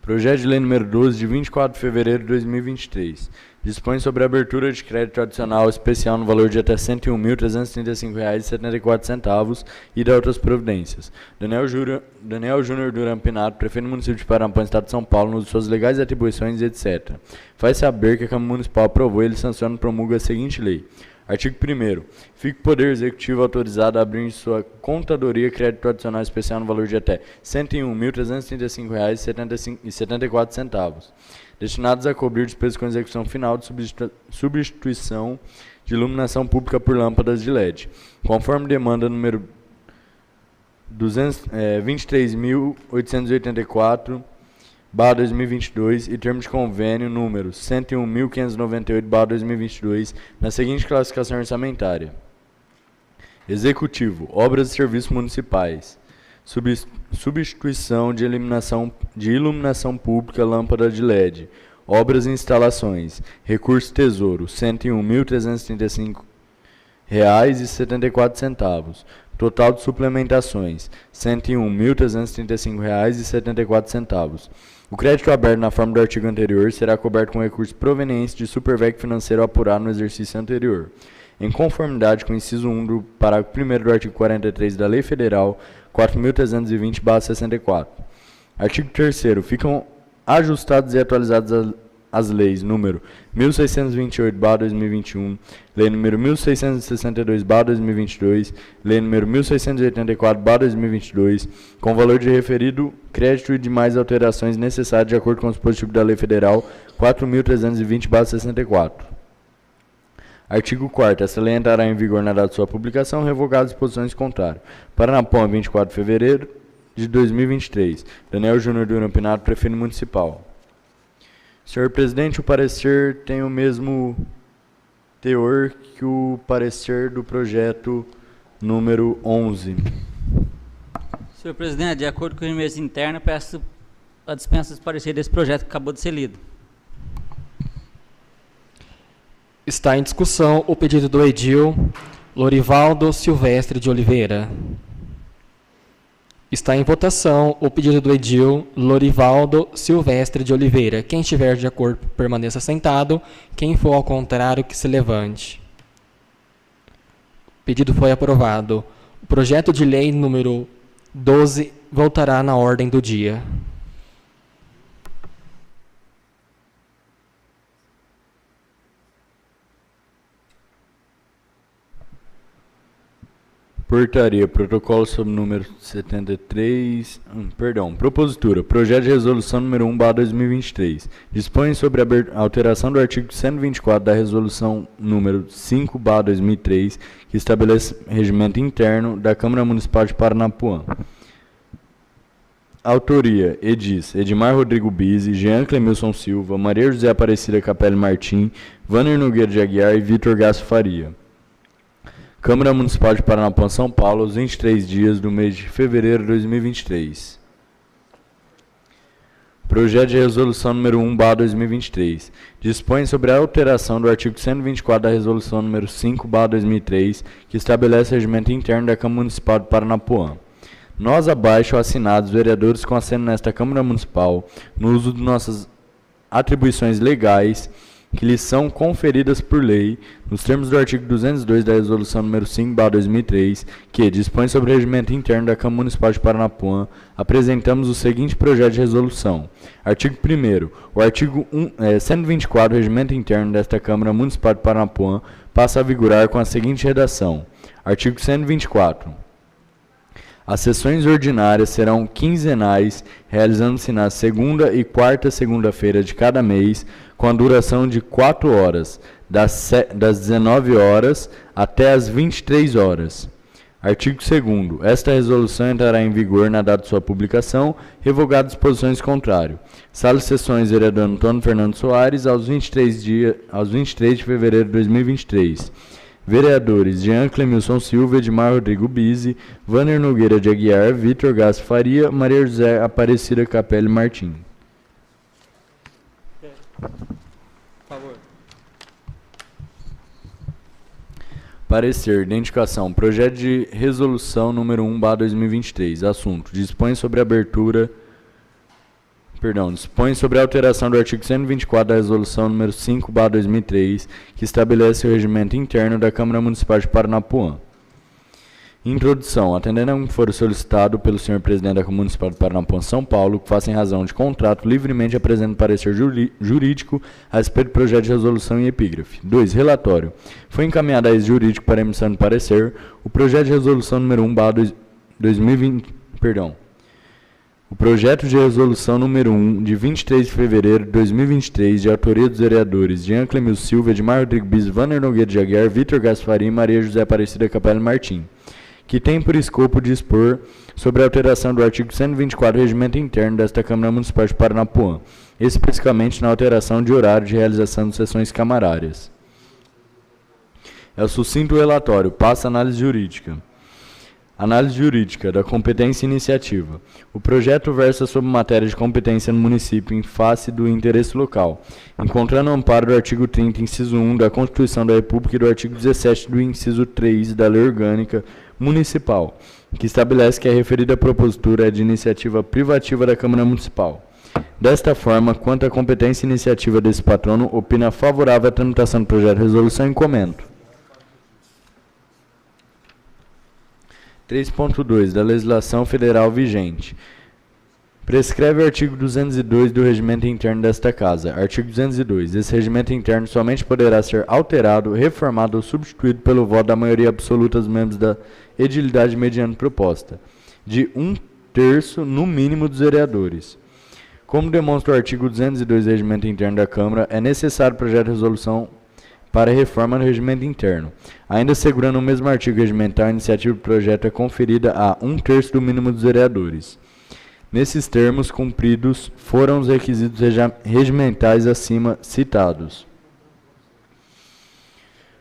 Projeto de lei número 12, de 24 de fevereiro de 2023. Dispõe sobre a abertura de crédito adicional especial no valor de até R$ 101.335,74 e de outras providências. Daniel Júnior Duran Pinato, Prefeito do Município de Paranapuã, Estado de São Paulo, nos suas legais atribuições, etc. Faz saber que a Câmara Municipal aprovou e ele sanciona e promulga a seguinte lei. Artigo 1º. Fica o Poder Executivo autorizado a abrir em sua contadoria crédito adicional especial no valor de até R$ 101.335,74, destinados a cobrir despesas com execução final de substituição de iluminação pública por lâmpadas de LED, conforme demanda número 23.884, 2022 e termo de convênio número 101.598/2022 na seguinte classificação orçamentária: Executivo, Obras e Serviços Municipais, substituição de iluminação pública, lâmpada de LED, obras e instalações, recurso Tesouro, R$ 101.335,74. Total de suplementações, R$ 101.335,74. O crédito aberto na forma do artigo anterior será coberto com recursos provenientes de supervec financeiro apurado no exercício anterior, em conformidade com o inciso 1 do parágrafo 1º do artigo 43 da Lei Federal 4.320/64. Artigo 3º. Ficam ajustadas e atualizadas as leis número 1628/2021, Lei número 1662/2022, Lei número 1684/2022, com valor de referido crédito e demais alterações necessárias de acordo com o dispositivo da Lei Federal 4.320/64. Artigo 4º. Esta lei entrará em vigor na data de sua publicação, revogadas disposições contrárias. Paranapuã, 24 de fevereiro de 2023. Daniel Júnior do Pinato, prefeito municipal. Senhor presidente, o parecer tem o mesmo teor que o parecer do projeto número 11. Senhor presidente, de acordo com o regimento interno, peço a dispensa dos pareceres desse projeto que acabou de ser lido. Está em discussão o pedido do edil Lorivaldo Silvestre de Oliveira. Está em votação o pedido do edil Lorivaldo Silvestre de Oliveira. Quem estiver de acordo, permaneça sentado. Quem for ao contrário, que se levante. O pedido foi aprovado. O projeto de lei número 12 voltará na ordem do dia. Portaria, protocolo sob número 73, propositura, projeto de resolução número 1/2023. Dispõe sobre a alteração do artigo 124 da resolução número 5/2003, que estabelece regimento interno da Câmara Municipal de Paranapuã. Autoria, edis, Edmar Rodrigo Bizzi, Jean Clemilson Silva, Maria José Aparecida Capelli Martim, Vanner Nogueira de Aguiar e Vitor Gasso Faria. Câmara Municipal de Paranapuã, São Paulo, aos 23 dias do mês de fevereiro de 2023. Projeto de resolução número 1/2023. Dispõe sobre a alteração do artigo 124 da resolução número 5/2003, que estabelece o regimento interno da Câmara Municipal de Paranapuã. Nós abaixo assinados, vereadores com assento nesta Câmara Municipal, no uso de nossas atribuições legais, que lhes são conferidas por lei, nos termos do artigo 202 da Resolução número 5/2003, que dispõe sobre o regimento interno da Câmara Municipal de Paranapuã, apresentamos o seguinte projeto de resolução. Artigo 1º. O artigo 124 do regimento interno desta Câmara Municipal de Paranapuã passa a vigorar com a seguinte redação. Artigo 124. As sessões ordinárias serão quinzenais, realizando-se na segunda e quarta segunda-feira de cada mês, com a duração de 4 horas, das 19 horas até as 23 horas. Artigo 2º. Esta resolução entrará em vigor na data de sua publicação, revogadas disposições contrárias. Sala de sessões, vereador Antônio Fernando Soares, aos 23 de fevereiro de 2023. Vereadores Jean Clemilson Silva, Edmar Rodrigo Bizzi, Vanner Nogueira de Aguiar, Vitor Gasso Faria, Maria José Aparecida Capelli Martim. Por favor. Parecer, identificação, projeto de resolução número 1/2023. Assunto, dispõe sobre a alteração do artigo 124 da resolução número 5/2003, que estabelece o regimento interno da Câmara Municipal de Paranapuã. Introdução. Atendendo ao que for solicitado pelo senhor presidente da Câmara Municipal de Paranapuã, São Paulo, que faça em razão de contrato, livremente apresenta parecer jurídico a respeito do projeto de resolução em epígrafe. 2. Relatório. Foi encaminhado a ex-jurídico para emissão de parecer o projeto de resolução número 1/2020, o projeto de resolução número 1, de 23 de fevereiro de 2023, de autoria dos vereadores Jean Clemilson Silva, Edmar Rodrigo Bizzi, Vanner Nogueira de Aguiar, Vitor Gasso Faria e Maria José Aparecida Capelli Martim, que tem por escopo dispor sobre a alteração do artigo 124 do Regimento Interno desta Câmara Municipal de Paranapuã, especificamente na alteração de horário de realização de sessões camarárias. É o sucinto relatório, passa a análise jurídica. Análise jurídica da competência e iniciativa. O projeto versa sobre matéria de competência no município em face do interesse local, encontrando amparo do artigo 30, inciso 1 da Constituição da República e do artigo 17 do inciso 3 da Lei Orgânica Municipal, que estabelece que a referida propositura é de iniciativa privativa da Câmara Municipal. Desta forma, quanto à competência e iniciativa desse patrono, opina favorável à tramitação do projeto de resolução e comento. 3.2 da legislação federal vigente. Prescreve o artigo 202 do Regimento Interno desta Casa. Artigo 202. Esse regimento interno somente poderá ser alterado, reformado ou substituído pelo voto da maioria absoluta dos membros da edilidade mediante proposta, de 1/3 no mínimo dos vereadores. Como demonstra o artigo 202 do Regimento Interno da Câmara, é necessário projeto de resolução para reforma no regimento interno. Ainda segurando o mesmo artigo regimental, a iniciativa do projeto é conferida a 1/3 do mínimo dos vereadores. Nesses termos cumpridos foram os requisitos regimentais acima citados.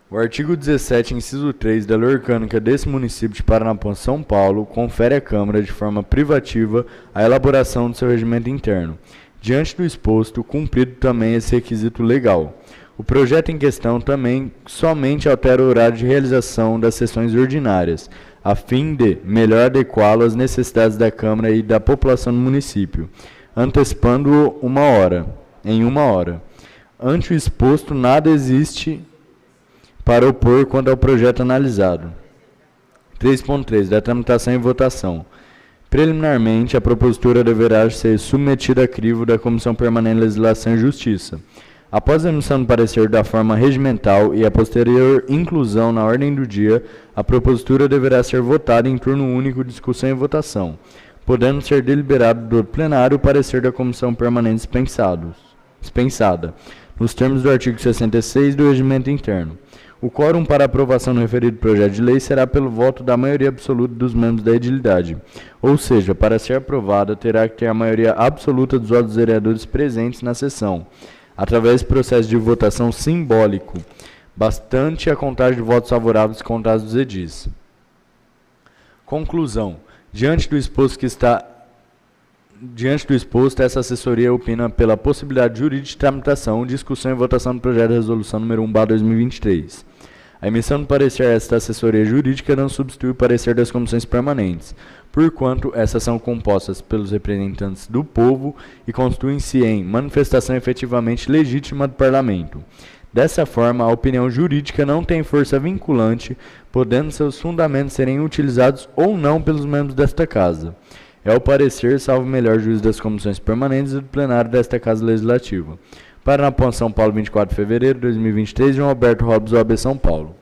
O artigo 17, inciso 3 da Lei Orgânica desse município de Paranapuã, São Paulo, confere à Câmara de forma privativa a elaboração do seu regimento interno. Diante do exposto, cumprido também esse requisito legal. O projeto em questão também somente altera o horário de realização das sessões ordinárias, a fim de melhor adequá-lo às necessidades da Câmara e da população do município, antecipando-o em uma hora. Ante o exposto, nada existe para opor quanto ao projeto analisado. 3.3 da tramitação e votação. Preliminarmente, a propositura deverá ser submetida a crivo da Comissão Permanente de Legislação e Justiça. Após a emissão do parecer da forma regimental e a posterior inclusão na ordem do dia, a propositura deverá ser votada em turno único, discussão e votação, podendo ser deliberado do plenário o parecer da Comissão Permanente dispensada, nos termos do artigo 66 do Regimento Interno. O quórum para aprovação do referido projeto de lei será pelo voto da maioria absoluta dos membros da edilidade, ou seja, para ser aprovada terá que ter a maioria absoluta dos votos dos vereadores presentes na sessão, através do processo de votação simbólico, bastante a contagem de votos favoráveis contados dos edis. Conclusão. Diante do exposto, essa assessoria opina pela possibilidade jurídica de tramitação, discussão e votação do projeto de resolução número 1/2023. A emissão do parecer a esta assessoria jurídica não substitui o parecer das comissões permanentes, porquanto essas são compostas pelos representantes do povo e constituem-se em manifestação efetivamente legítima do Parlamento. Dessa forma, a opinião jurídica não tem força vinculante, podendo seus fundamentos serem utilizados ou não pelos membros desta Casa. É o parecer, salvo o melhor juízo das comissões permanentes e do plenário desta Casa Legislativa. Paranapuã, São Paulo, 24 de fevereiro de 2023, João Alberto Robes, OAB São Paulo.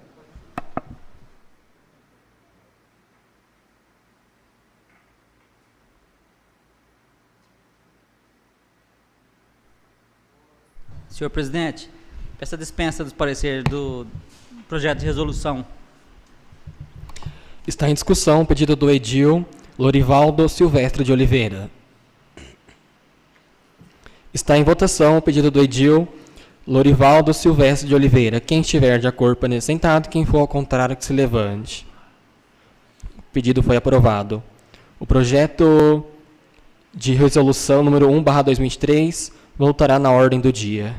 Senhor presidente, essa dispensa dos pareceres do projeto de resolução. Está em discussão o pedido do edil Lorivaldo Silvestre de Oliveira. Está em votação o pedido do edil Lorivaldo Silvestre de Oliveira. Quem estiver de acordo, permaneça sentado. Quem for ao contrário, que se levante. O pedido foi aprovado. O projeto de resolução número 1/2023 voltará na ordem do dia.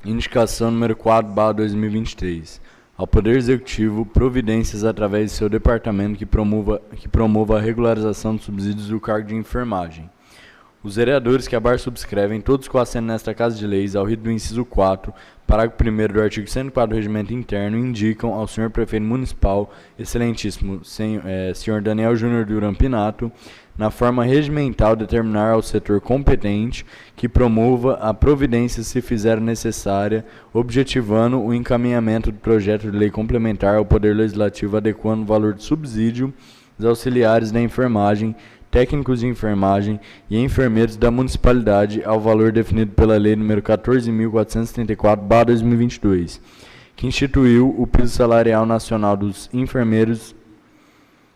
Indicação número 4/2023. Ao Poder Executivo, providências através de seu departamento que promova a regularização dos subsídios do cargo de enfermagem. Os vereadores que abaixo subscrevem, todos com assento nesta Casa de Leis, ao rito do inciso 4, parágrafo 1º do artigo 104 do Regimento Interno, indicam ao senhor prefeito municipal, excelentíssimo senhor Daniel Júnior Duran Pinato, na forma regimental determinar ao setor competente que promova a providência se fizer necessária, objetivando o encaminhamento do projeto de lei complementar ao Poder Legislativo, adequando o valor de subsídio dos auxiliares da enfermagem, técnicos de enfermagem e enfermeiros da municipalidade ao valor definido pela Lei nº 14.434/2022, que instituiu o piso salarial nacional dos enfermeiros,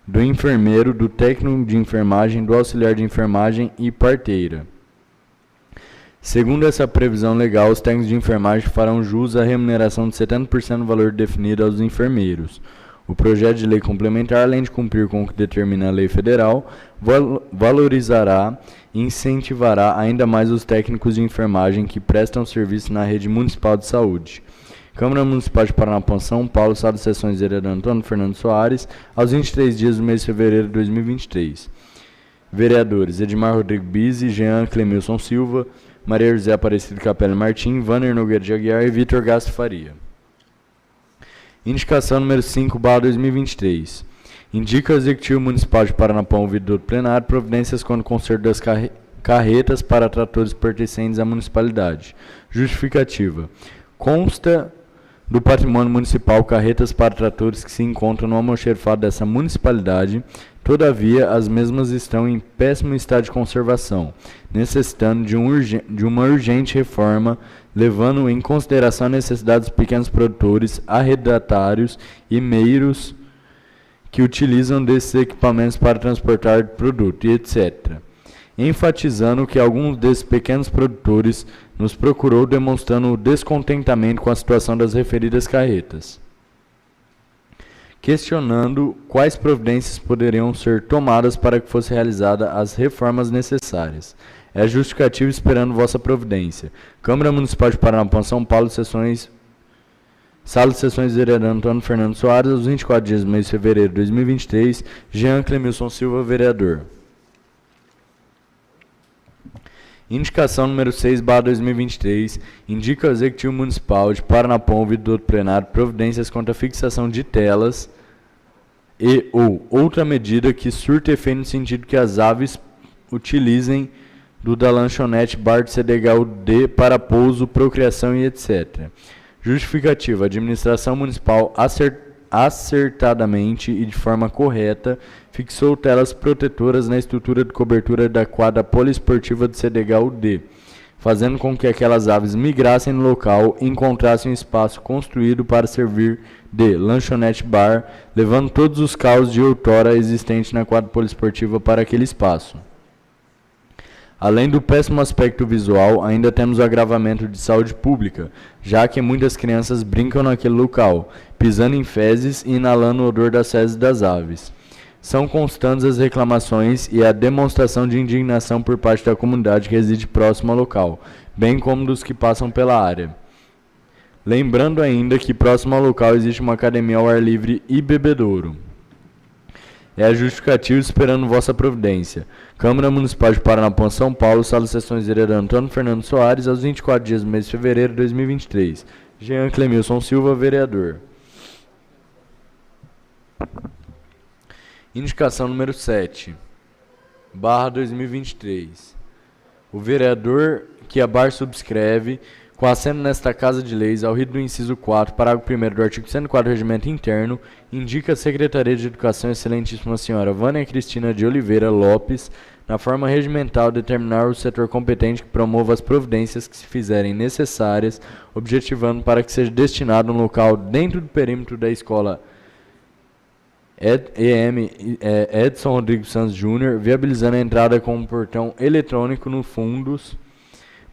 do enfermeiro, do técnico de enfermagem, do auxiliar de enfermagem e parteira. Segundo essa previsão legal, os técnicos de enfermagem farão jus à remuneração de 70% do valor definido aos enfermeiros. O projeto de lei complementar, além de cumprir com o que determina a lei federal, valorizará e incentivará ainda mais os técnicos de enfermagem que prestam serviço na rede municipal de saúde. Câmara Municipal de Paranapuã, São Paulo, Sala de Sessões vereador Antônio Fernando Soares, aos 23 dias do mês de fevereiro de 2023. Vereadores Edmar Rodrigo Bizzi, Jean Clemilson Silva, Maria José Aparecido Capelli Martim, Vanner Nogueira de Aguiar e Vitor Gasto Faria. Indicação número 5/2023. Indica o Executivo Municipal de Paranapuã, ouvido do plenário, providências quanto ao conserto das carretas para tratores pertencentes à municipalidade. Justificativa. Consta do patrimônio municipal carretas para tratores que se encontram no almoxerifado dessa municipalidade. Todavia, as mesmas estão em péssimo estado de conservação, necessitando de uma urgente reforma, levando em consideração a necessidade dos pequenos produtores, arrendatários e meiros que utilizam desses equipamentos para transportar produto, e etc. Enfatizando que alguns desses pequenos produtores nos procurou demonstrando descontentamento com a situação das referidas carretas, questionando quais providências poderiam ser tomadas para que fossem realizadas as reformas necessárias. É justificativo esperando vossa providência. Câmara Municipal de Paranapuã, São Paulo, Sala de Sessões vereador Antônio Fernando Soares, aos 24 dias do mês de fevereiro de 2023, Jean Clemilson Silva, vereador. Indicação número 6/2023, indica ao Executivo Municipal de Paranapuã, ouvido do plenário, providências contra a fixação de telas e ou outra medida que surta efeito no sentido que as aves utilizem da lanchonete bar de CDHU-D para pouso, procriação e etc. Justificativa. A administração municipal acertadamente e de forma correta fixou telas protetoras na estrutura de cobertura da quadra poliesportiva do CDHU-D, fazendo com que aquelas aves migrassem no local e encontrassem um espaço construído para servir de lanchonete bar, levando todos os caos de outrora existentes na quadra poliesportiva para aquele espaço. Além do péssimo aspecto visual, ainda temos o agravamento de saúde pública, já que muitas crianças brincam naquele local, pisando em fezes e inalando o odor das fezes das aves. São constantes as reclamações e a demonstração de indignação por parte da comunidade que reside próximo ao local, bem como dos que passam pela área. Lembrando ainda que próximo ao local existe uma academia ao ar livre e bebedouro. É justificativo esperando vossa providência. Câmara Municipal de Paranapuã, São Paulo, Sala de Sessões vereador Antônio Fernando Soares, aos 24 dias do mês de fevereiro de 2023. Jean Clemilson Silva, vereador. Indicação número 7/2023. O vereador que abar subscreve, com assento nesta Casa de Leis, ao rito do inciso 4, parágrafo 1º do artigo 104 do Regimento Interno, indica a Secretaria de Educação, excelentíssima senhora Vânia Cristina de Oliveira Lopes, na forma regimental, determinar o setor competente que promova as providências que se fizerem necessárias, objetivando para que seja destinado um local dentro do perímetro da escola Edson Rodrigues Santos Júnior, viabilizando a entrada com um portão eletrônico no fundos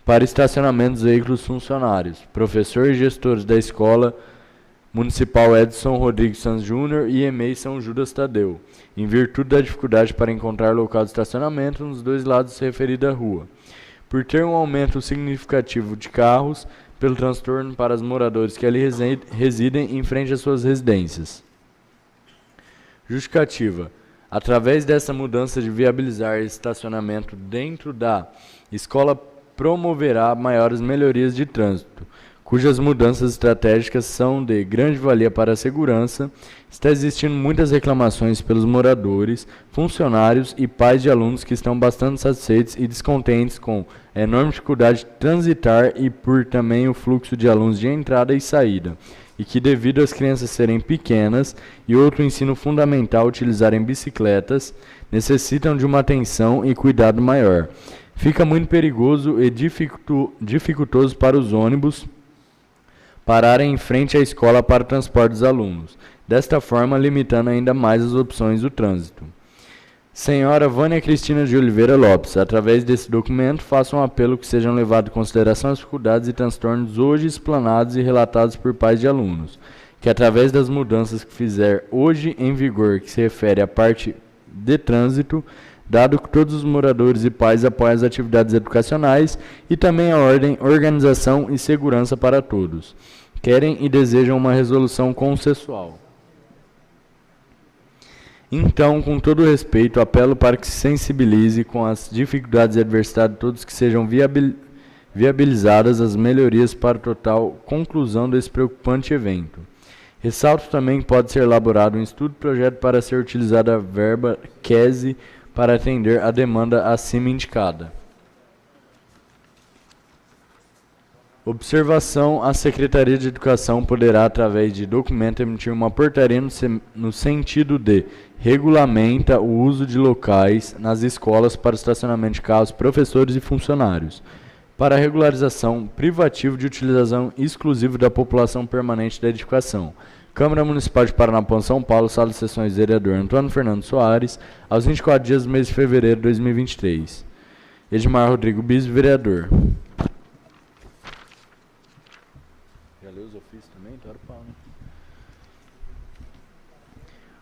para estacionamento dos veículos funcionários, professor e gestores da Escola Municipal Edson Rodrigues Santos Júnior e EMEI São Judas Tadeu, em virtude da dificuldade para encontrar local de estacionamento nos dois lados da referida rua. Por ter um aumento significativo de carros, pelo transtorno para os moradores que ali residem em frente às suas residências. Justificativa. Através dessa mudança de viabilizar estacionamento dentro da escola, promoverá maiores melhorias de trânsito, cujas mudanças estratégicas são de grande valia para a segurança. Está existindo muitas reclamações pelos moradores, funcionários e pais de alunos que estão bastante satisfeitos e descontentes com a enorme dificuldade de transitar e por também o fluxo de alunos de entrada e saída, e que devido às crianças serem pequenas e outro ensino fundamental utilizarem bicicletas, necessitam de uma atenção e cuidado maior. Fica muito perigoso e dificultoso para os ônibus pararem em frente à escola para o transporte dos alunos, desta forma limitando ainda mais as opções do trânsito. Senhora Vânia Cristina de Oliveira Lopes, através desse documento, faço um apelo que sejam levados em consideração as dificuldades e transtornos hoje explanados e relatados por pais de alunos, que através das mudanças que fizer hoje em vigor, que se refere à parte de trânsito, dado que todos os moradores e pais apoiam as atividades educacionais e também a ordem, organização e segurança para todos, querem e desejam uma resolução consensual. Então, com todo respeito, apelo para que se sensibilize com as dificuldades e adversidades de todos que sejam viabilizadas as melhorias para a total conclusão desse preocupante evento. Ressalto também que pode ser elaborado um estudo-projeto para ser utilizada a verba QESE para atender a demanda acima indicada. Observação: a Secretaria de Educação poderá, através de documento, emitir uma portaria no sentido de regulamenta o uso de locais nas escolas para estacionamento de carros, professores e funcionários, para regularização privativa de utilização exclusiva da população permanente da edificação. Câmara Municipal de Paranapuã, São Paulo, Sala de Sessões, vereador Antônio Fernando Soares, aos 24 dias do mês de fevereiro de 2023. Edmar Rodrigo Bispo, vereador. Já leu os ofícios também? Então era o pau, né?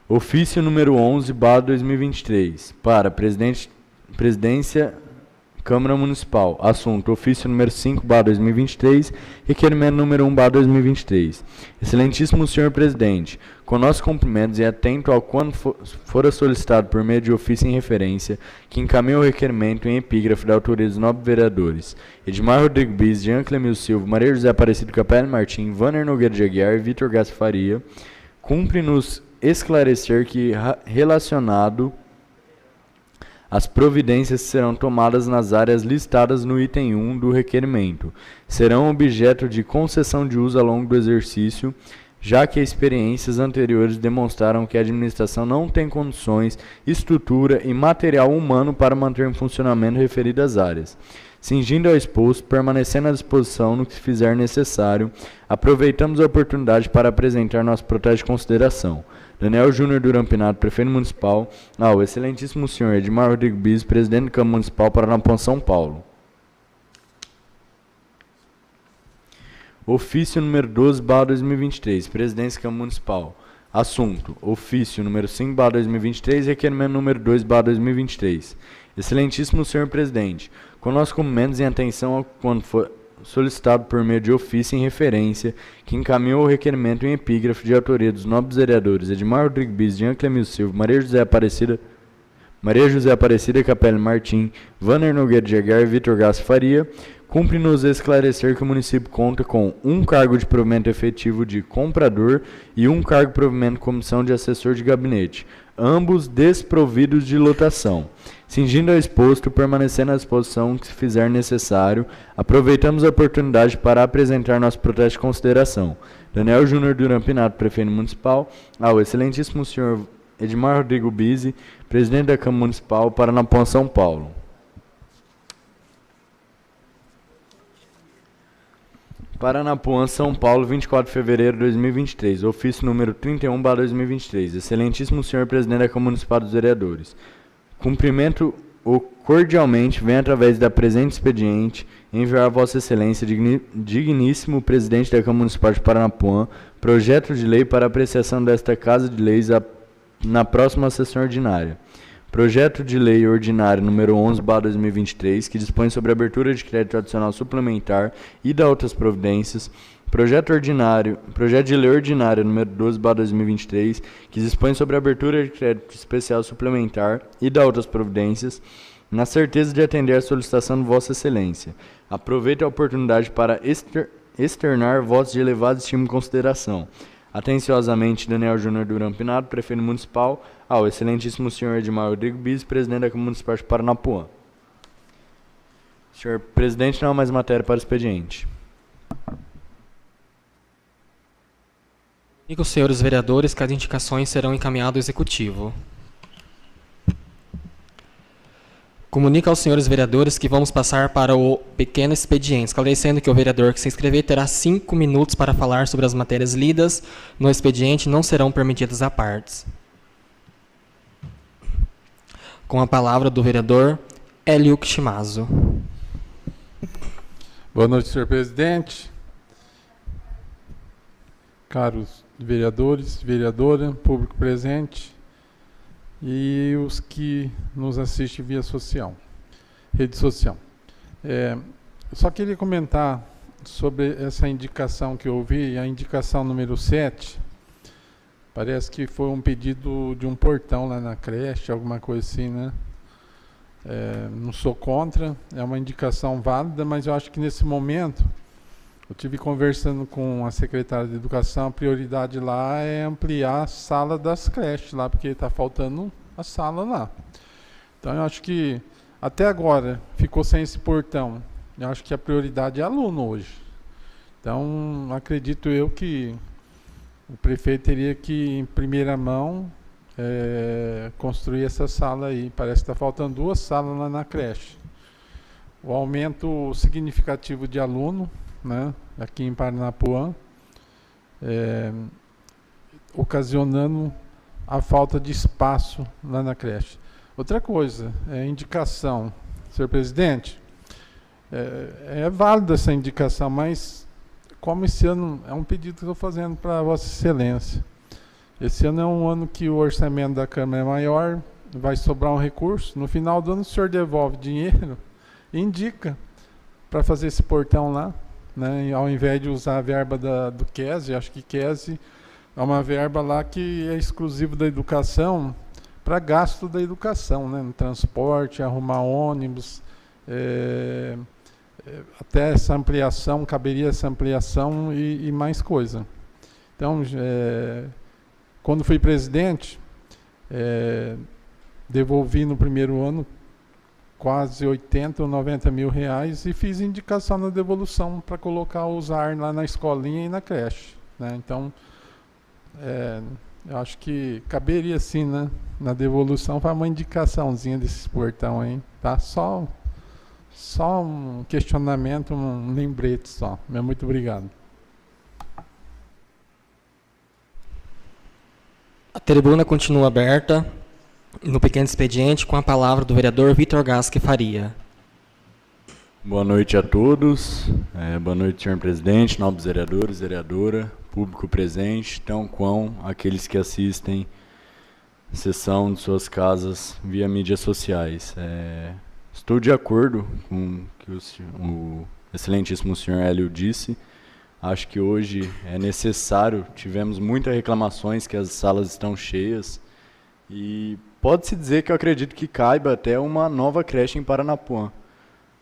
Ofício número 11/2023, para Presidência Câmara Municipal. Assunto: ofício número 5/2023, requerimento número 1/2023. Excelentíssimo senhor presidente, com nossos cumprimentos e atento ao quando fora solicitado por meio de ofício em referência, que encaminha o requerimento em epígrafe da autoria dos nobres vereadores Edmar Rodrigo Bis, Jean Clemil Silva, Maria José Aparecido Capelli Martim, Vanner Nogueira de Aguiar e Vitor Gas Faria, cumpre-nos esclarecer que, relacionado as providências serão tomadas nas áreas listadas no item 1 do requerimento, serão objeto de concessão de uso ao longo do exercício, já que experiências anteriores demonstraram que a administração não tem condições, estrutura e material humano para manter em funcionamento referidas áreas. Cingindo ao exposto, permanecendo à disposição no que se fizer necessário, aproveitamos a oportunidade para apresentar nosso protesto de consideração. Daniel Júnior Duran Pinato, prefeito municipal, ao excelentíssimo senhor Edmar Rodrigo Bis, presidente da Câmara Municipal Paranapuã, São Paulo. Ofício número 12/2023, Presidência da Câmara Municipal. Assunto: ofício número 5/2023, requerimento número 2/2023. Excelentíssimo senhor presidente, com nossos cumprimentos em atenção ao quando for solicitado por meio de ofício em referência, que encaminhou o requerimento em epígrafe de autoria dos nobres vereadores Edmar Rodrigo Bis, Jean Clemil Silva, Maria José Aparecida Capelli Martim, Vanner Nogueira de Aguiar e Vitor Gas Faria, cumpre-nos esclarecer que o município conta com um cargo de provimento efetivo de comprador e um cargo de provimento de comissão de assessor de gabinete, ambos desprovidos de lotação. Cingindo ao exposto, permanecendo à disposição que se fizer necessário, aproveitamos a oportunidade para apresentar nosso protesto de consideração. Daniel Júnior Duran Pinato, prefeito municipal, ao excelentíssimo senhor Edmar Rodrigo Bisi, presidente da Câmara Municipal, Paranapuã, São Paulo. Paranapuã, São Paulo, 24 de fevereiro de 2023, ofício número 31/2023. Excelentíssimo senhor presidente da Câmara Municipal dos Vereadores. Cumprimento-o cordialmente, vem através da presente expediente enviar a Vossa Excelência, digníssimo presidente da Câmara Municipal de Paranapuã, projeto de lei para apreciação desta Casa de Leis na próxima sessão ordinária. Projeto de Lei Ordinária número 11/2023, que dispõe sobre a abertura de crédito adicional suplementar e da outras providências. Projeto de Lei Ordinária número 12/2023, que dispõe sobre a abertura de crédito especial suplementar e da outras providências, na certeza de atender à solicitação de Vossa Excelência. Aproveito a oportunidade para externar votos de elevada estima e consideração. Atenciosamente, Daniel Júnior Duran Pinato, prefeito municipal, ao excelentíssimo senhor Edmar Rodrigo Bis, presidente da Câmara Municipal de Paranapuã. Senhor presidente, não há mais matéria para o expediente. Comunico aos senhores vereadores que as indicações serão encaminhadas ao executivo. Comunico aos senhores vereadores que vamos passar para o pequeno expediente, esclarecendo que o vereador que se inscrever terá 5 minutos para falar sobre as matérias lidas no expediente, não serão permitidas à partes. Com a palavra do vereador Hélio Kishimazo. Boa noite, senhor presidente. Caros vereadores, vereadora, público presente e os que nos assistem via rede social. Eu só queria comentar sobre essa indicação que eu ouvi, a indicação número 7. Parece que foi um pedido de um portão lá na creche, alguma coisa assim, né? Não sou contra, é uma indicação válida, mas eu acho que nesse momento, eu tive conversando com a secretária de Educação, a prioridade lá é ampliar a sala das creches lá, porque está faltando a sala lá. Então eu acho que até agora ficou sem esse portão. Eu acho que a prioridade é aluno hoje. Então acredito eu que o prefeito teria que, em primeira mão, construir essa sala aí. Parece que está faltando 2 salas lá na creche. O aumento significativo de aluno, né, aqui em Paranapuã, ocasionando a falta de espaço lá na creche. Outra coisa, indicação. Senhor presidente, é válida essa indicação, mas como esse ano é um pedido que eu estou fazendo para Vossa Excelência. Esse ano é um ano que o orçamento da Câmara é maior, vai sobrar um recurso. No final do ano o senhor devolve dinheiro e indica para fazer esse portão lá, né? Ao invés de usar a verba do QESE, acho que QESE é uma verba lá que é exclusiva da educação, para gasto da educação, né? No transporte, arrumar ônibus, até essa ampliação, caberia essa ampliação e mais coisa. Então, quando fui presidente, devolvi no primeiro ano quase 80 ou 90 mil reais e fiz indicação na devolução para colocar o USAR lá na escolinha e na creche, né? Então, eu acho que caberia sim, né, na devolução, para uma indicaçãozinha desses portão aí, tá? Só um questionamento, um lembrete só. Muito obrigado. A tribuna continua aberta no pequeno expediente com a palavra do vereador Vitor Gasque Faria. Boa noite a todos. Boa noite, senhor presidente, nobres vereadores, vereadora, público presente, tão quão aqueles que assistem sessão de suas casas via mídias sociais. Estou de acordo com o que o excelentíssimo senhor Hélio disse. Acho que hoje é necessário, tivemos muitas reclamações que as salas estão cheias e pode-se dizer que eu acredito que caiba até uma nova creche em Paranapuã.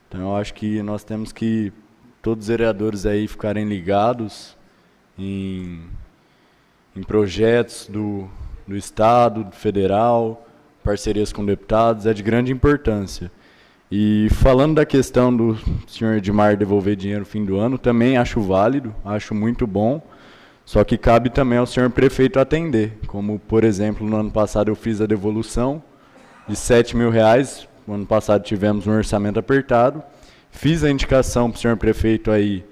Então eu acho que nós temos que, todos os vereadores aí ficarem ligados em projetos do Estado, do Federal, parcerias com deputados, é de grande importância. E falando da questão do senhor Edmar devolver dinheiro no fim do ano, também acho válido, acho muito bom, só que cabe também ao senhor prefeito atender, como, por exemplo, no ano passado eu fiz a devolução de 7 mil reais, no ano passado tivemos um orçamento apertado, fiz a indicação para o senhor prefeito aí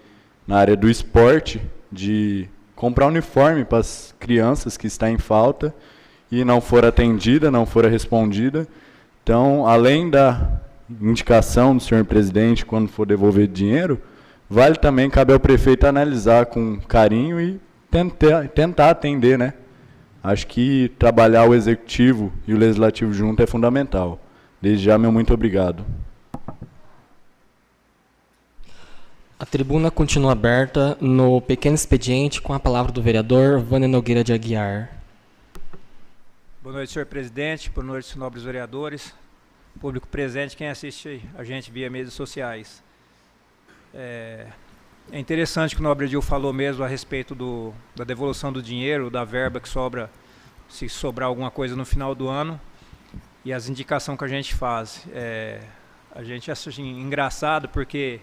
na área do esporte, de comprar uniforme para as crianças que está em falta, e não for atendida, não for respondida. Então, além da indicação do senhor presidente quando for devolver dinheiro, vale também, cabe ao prefeito analisar com carinho e tentar atender, né? Acho que trabalhar o executivo e o legislativo junto é fundamental. Desde já, meu muito obrigado. A tribuna continua aberta no pequeno expediente com a palavra do vereador Vânia Nogueira de Aguiar. Boa noite, senhor presidente. Boa noite, nobres vereadores. Público presente, quem assiste a gente via mídias sociais. É interessante o que o nobre Edil falou mesmo a respeito da devolução do dinheiro, da verba que sobra, se sobrar alguma coisa no final do ano, e as indicações que a gente faz. A gente acha engraçado porque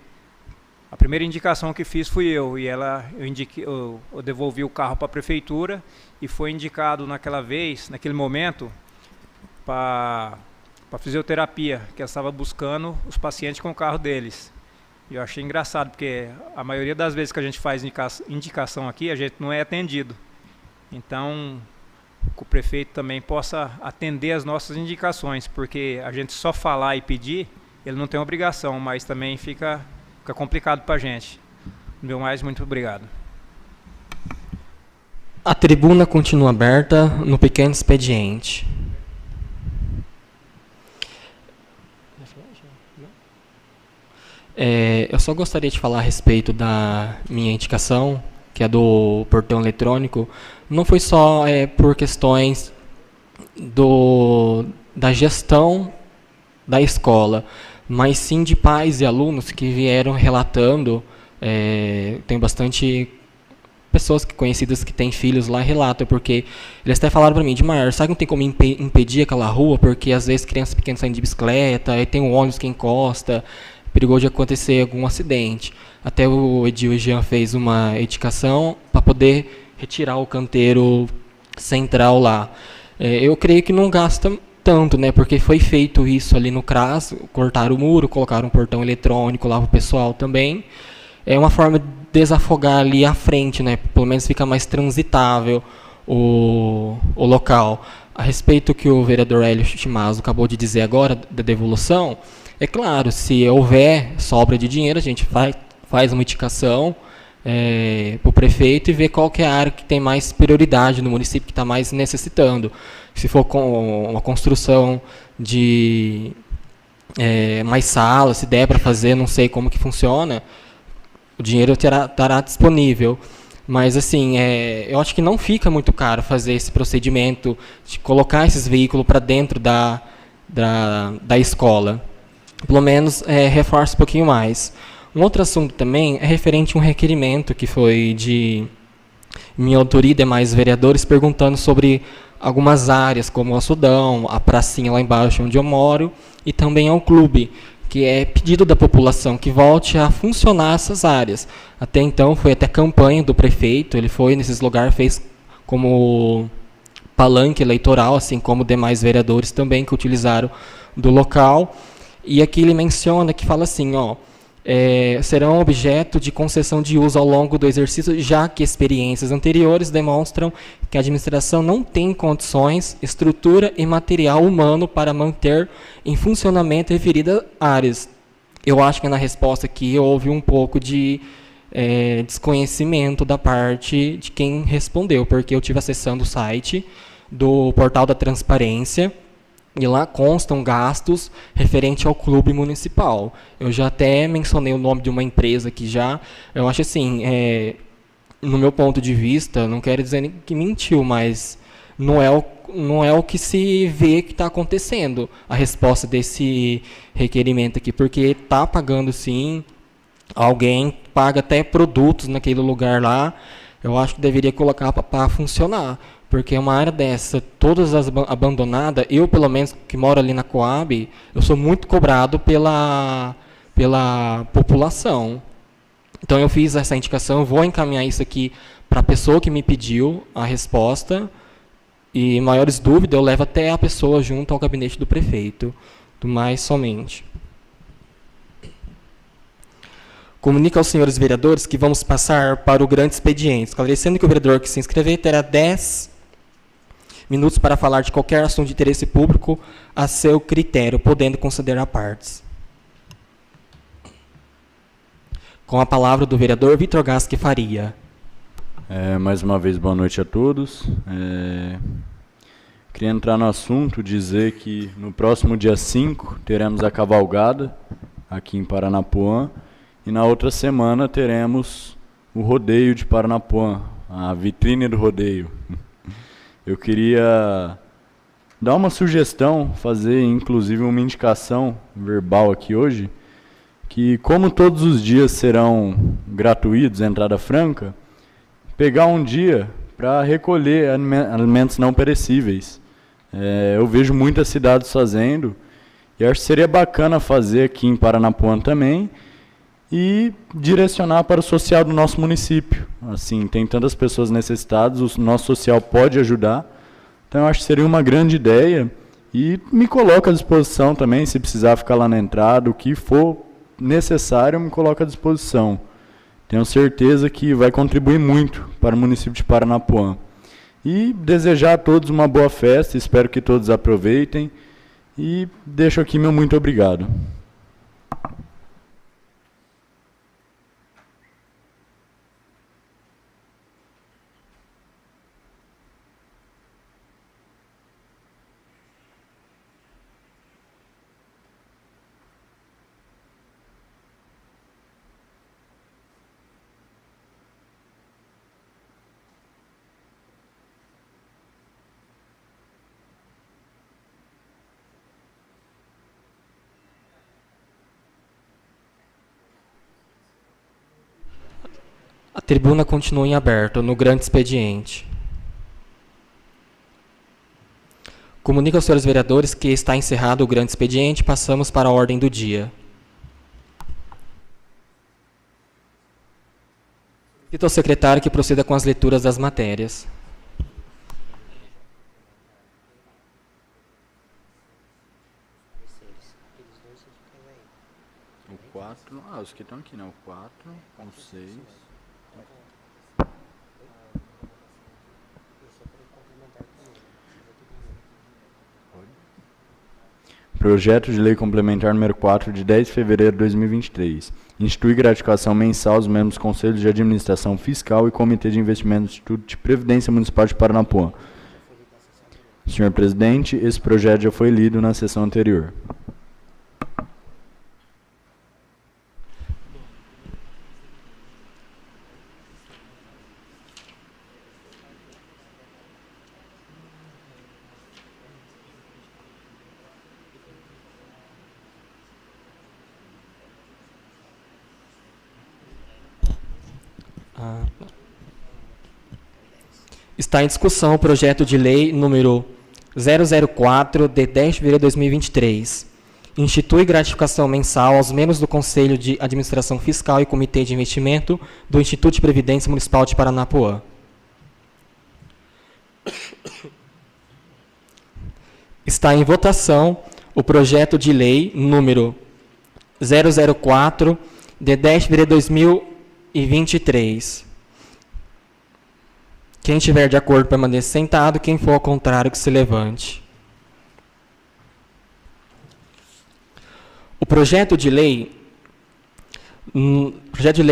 a primeira indicação que fiz fui eu, e eu devolvi o carro para a prefeitura e foi indicado naquele momento, para fisioterapia, que ela estava buscando os pacientes com o carro deles. E eu achei engraçado, porque a maioria das vezes que a gente faz indicação aqui, a gente não é atendido. Então, que o prefeito também possa atender as nossas indicações, porque a gente só falar e pedir, ele não tem obrigação, mas também fica complicado para a gente. No meu mais, muito obrigado. A tribuna continua aberta no pequeno expediente. Eu só gostaria de falar a respeito da minha indicação, que é do portão eletrônico. Não foi só por questões da gestão da escola, mas sim de pais e alunos que vieram relatando. Tem bastante pessoas conhecidas que têm filhos lá, relatam, porque eles até falaram para mim, Edmar, sabe que não tem como impedir aquela rua, porque às vezes crianças pequenas saem de bicicleta, aí tem um ônibus que encosta, perigoso de acontecer algum acidente. Até o Edil e Jean fez uma edificação para poder retirar o canteiro central lá. Eu creio que não gasta tanto, né, porque foi feito isso ali no CRAS, cortaram o muro, colocaram um portão eletrônico lá para o pessoal também. É uma forma de desafogar ali à frente, né, pelo menos fica mais transitável o local. A respeito que o vereador Hélio Chimazo acabou de dizer agora, da devolução, é claro, se houver sobra de dinheiro, a gente faz uma indicação para o prefeito e ver qual que é a área que tem mais prioridade no município, que está mais necessitando. Se for com uma construção de mais salas, se der para fazer, não sei como que funciona, o dinheiro estará disponível. Mas, assim, eu acho que não fica muito caro fazer esse procedimento de colocar esses veículos para dentro da escola. Pelo menos reforça um pouquinho mais. Um outro assunto também é referente a um requerimento que foi de minha autoria e demais vereadores, perguntando sobre algumas áreas, como o Açudão, a pracinha lá embaixo onde eu moro, e também ao clube, que é pedido da população que volte a funcionar essas áreas. Até então, foi até campanha do prefeito, ele foi nesses lugares, fez como palanque eleitoral, assim como demais vereadores também que utilizaram do local. E aqui ele menciona que fala assim, serão objeto de concessão de uso ao longo do exercício, já que experiências anteriores demonstram que a administração não tem condições, estrutura e material humano para manter em funcionamento referidas áreas. Eu acho que na resposta aqui houve um pouco de desconhecimento da parte de quem respondeu, porque eu estive acessando o site do Portal da Transparência, e lá constam gastos referente ao clube municipal. Eu já até mencionei o nome de uma empresa aqui já. Eu acho assim, no meu ponto de vista, não quero dizer que mentiu, mas não é o que se vê que está acontecendo, a resposta desse requerimento aqui, porque está pagando sim, alguém paga até produtos naquele lugar lá. Eu acho que deveria colocar para funcionar. Porque uma área dessa, todas as abandonadas, eu pelo menos que moro ali na Coab, eu sou muito cobrado pela população. Então eu fiz essa indicação, vou encaminhar isso aqui para a pessoa que me pediu a resposta, e maiores dúvidas eu levo até a pessoa junto ao gabinete do prefeito, do mais somente. Comunica aos senhores vereadores que vamos passar para o grande expediente, esclarecendo que o vereador que se inscrever terá 10 minutos para falar de qualquer assunto de interesse público a seu critério, podendo considerar partes. Com a palavra do vereador Vitor Gasque Faria. Mais uma vez, boa noite a todos. Queria entrar no assunto, dizer que no próximo dia 5 teremos a cavalgada aqui em Paranapuã, e na outra semana teremos o rodeio de Paranapuã, a vitrine do rodeio. Eu queria dar uma sugestão, fazer inclusive uma indicação verbal aqui hoje, que como todos os dias serão gratuitos, entrada franca, pegar um dia para recolher alimentos não perecíveis. Eu vejo muitas cidades fazendo, e acho que seria bacana fazer aqui em Paranapuã também, e direcionar para o social do nosso município. Assim, tem tantas pessoas necessitadas, o nosso social pode ajudar. Então, eu acho que seria uma grande ideia, E me coloco à disposição também, se precisar ficar lá na entrada, o que for necessário, eu me coloco à disposição. Tenho certeza que vai contribuir muito para o município de Paranapuã. E desejar a todos uma boa festa, espero que todos aproveitem. E deixo aqui meu muito obrigado. A tribuna continua em aberto, no grande expediente. Comunico aos senhores vereadores que está encerrado o grande expediente, passamos para a ordem do dia. Cito ao secretário que proceda com as leituras das matérias. O 4, os que estão aqui, né? O 4, o 6... Projeto de Lei Complementar número 4, de 10 de fevereiro de 2023. Institui gratificação mensal aos membros do Conselho de Administração Fiscal e Comitê de Investimento do Instituto de Previdência Municipal de Paranapuã. Senhor presidente, esse projeto já foi lido na sessão anterior. Está em discussão o projeto de lei número 004, de 10 de fevereiro de 2023. Institui gratificação mensal aos membros do Conselho de Administração Fiscal e Comitê de Investimento do Instituto de Previdência Municipal de Paranapuã. Está em votação o projeto de lei número 004, de 10 de fevereiro de 2023. Quem estiver de acordo permaneça sentado, quem for ao contrário que se levante. O projeto de lei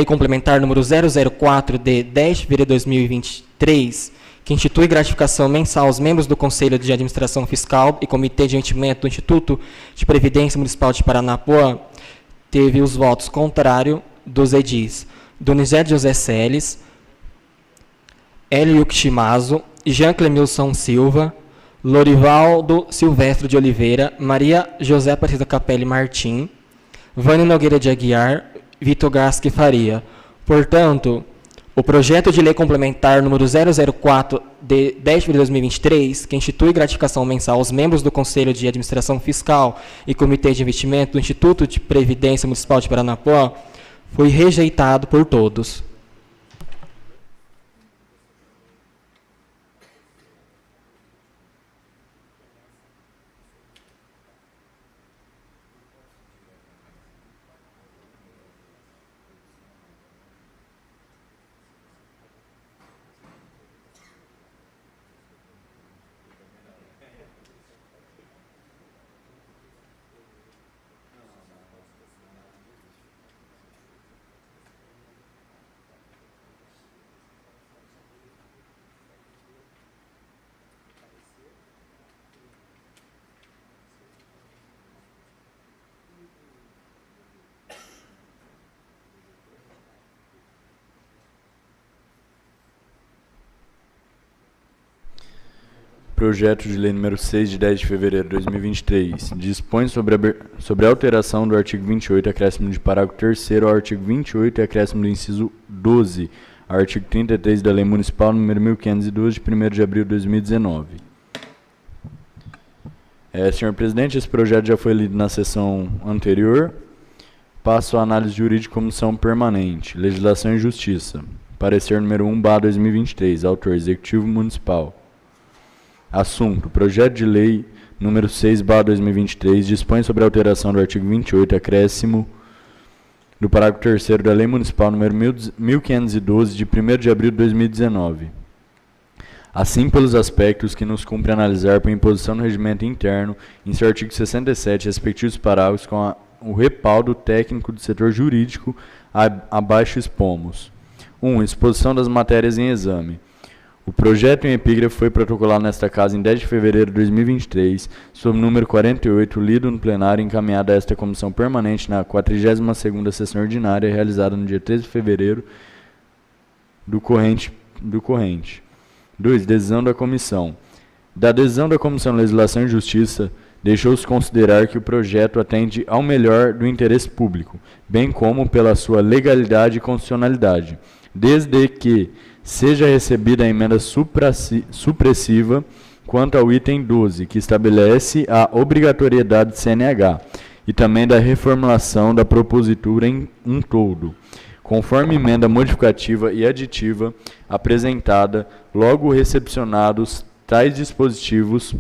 complementar número 004 de 10 de fevereiro de 2023, que institui gratificação mensal aos membros do Conselho de Administração Fiscal e Comitê de Investimento do Instituto de Previdência Municipal de Paranapuã, teve os votos contrários dos edis Donizete José Celes, Hélio Chimazo, Jean Clemilson Silva, Lorivaldo Silvestre de Oliveira, Maria José Aparecida Capelli Martim, Vânia Nogueira de Aguiar, Vitor Gasque Faria. Portanto, o projeto de lei complementar número 004 de 10 de fevereiro de 2023, que institui gratificação mensal aos membros do Conselho de Administração Fiscal e Comitê de Investimento do Instituto de Previdência Municipal de Paranapuã, foi rejeitado por todos. Projeto de Lei número 6, de 10 de fevereiro de 2023, dispõe sobre a alteração do artigo 28, acréscimo de parágrafo 3º ao artigo 28 e acréscimo do inciso 12, ao artigo 33 da Lei Municipal número 1512, de 1º de abril de 2019. Senhor presidente, esse projeto já foi lido na sessão anterior. Passo a análise jurídica de comissão permanente, Legislação e Justiça. Parecer número 1/2023, autor Executivo Municipal. Assunto: Projeto de Lei número 6/2023, dispõe sobre a alteração do artigo 28, acréscimo do parágrafo 3º da Lei Municipal número 1512, de 1º de abril de 2019. Assim, pelos aspectos que nos cumpre analisar por imposição no regimento interno, em seu artigo 67, respectivos parágrafos, com o respaldo técnico do setor jurídico, abaixo expomos. 1. Exposição das matérias em exame. O projeto em epígrafe foi protocolado nesta Casa em 10 de fevereiro de 2023, sob o número 48, lido no plenário e encaminhado a esta comissão permanente na 42ª sessão ordinária, realizada no dia 13 de fevereiro do corrente. 2. Decisão da comissão. Da decisão da Comissão de Legislação e Justiça, deixou-se considerar que o projeto atende ao melhor do interesse público, bem como pela sua legalidade e constitucionalidade, desde que seja recebida a emenda supressiva quanto ao item 12, que estabelece a obrigatoriedade de CNH, e também da reformulação da propositura em um todo, conforme emenda modificativa e aditiva apresentada, logo recepcionados tais dispositivos,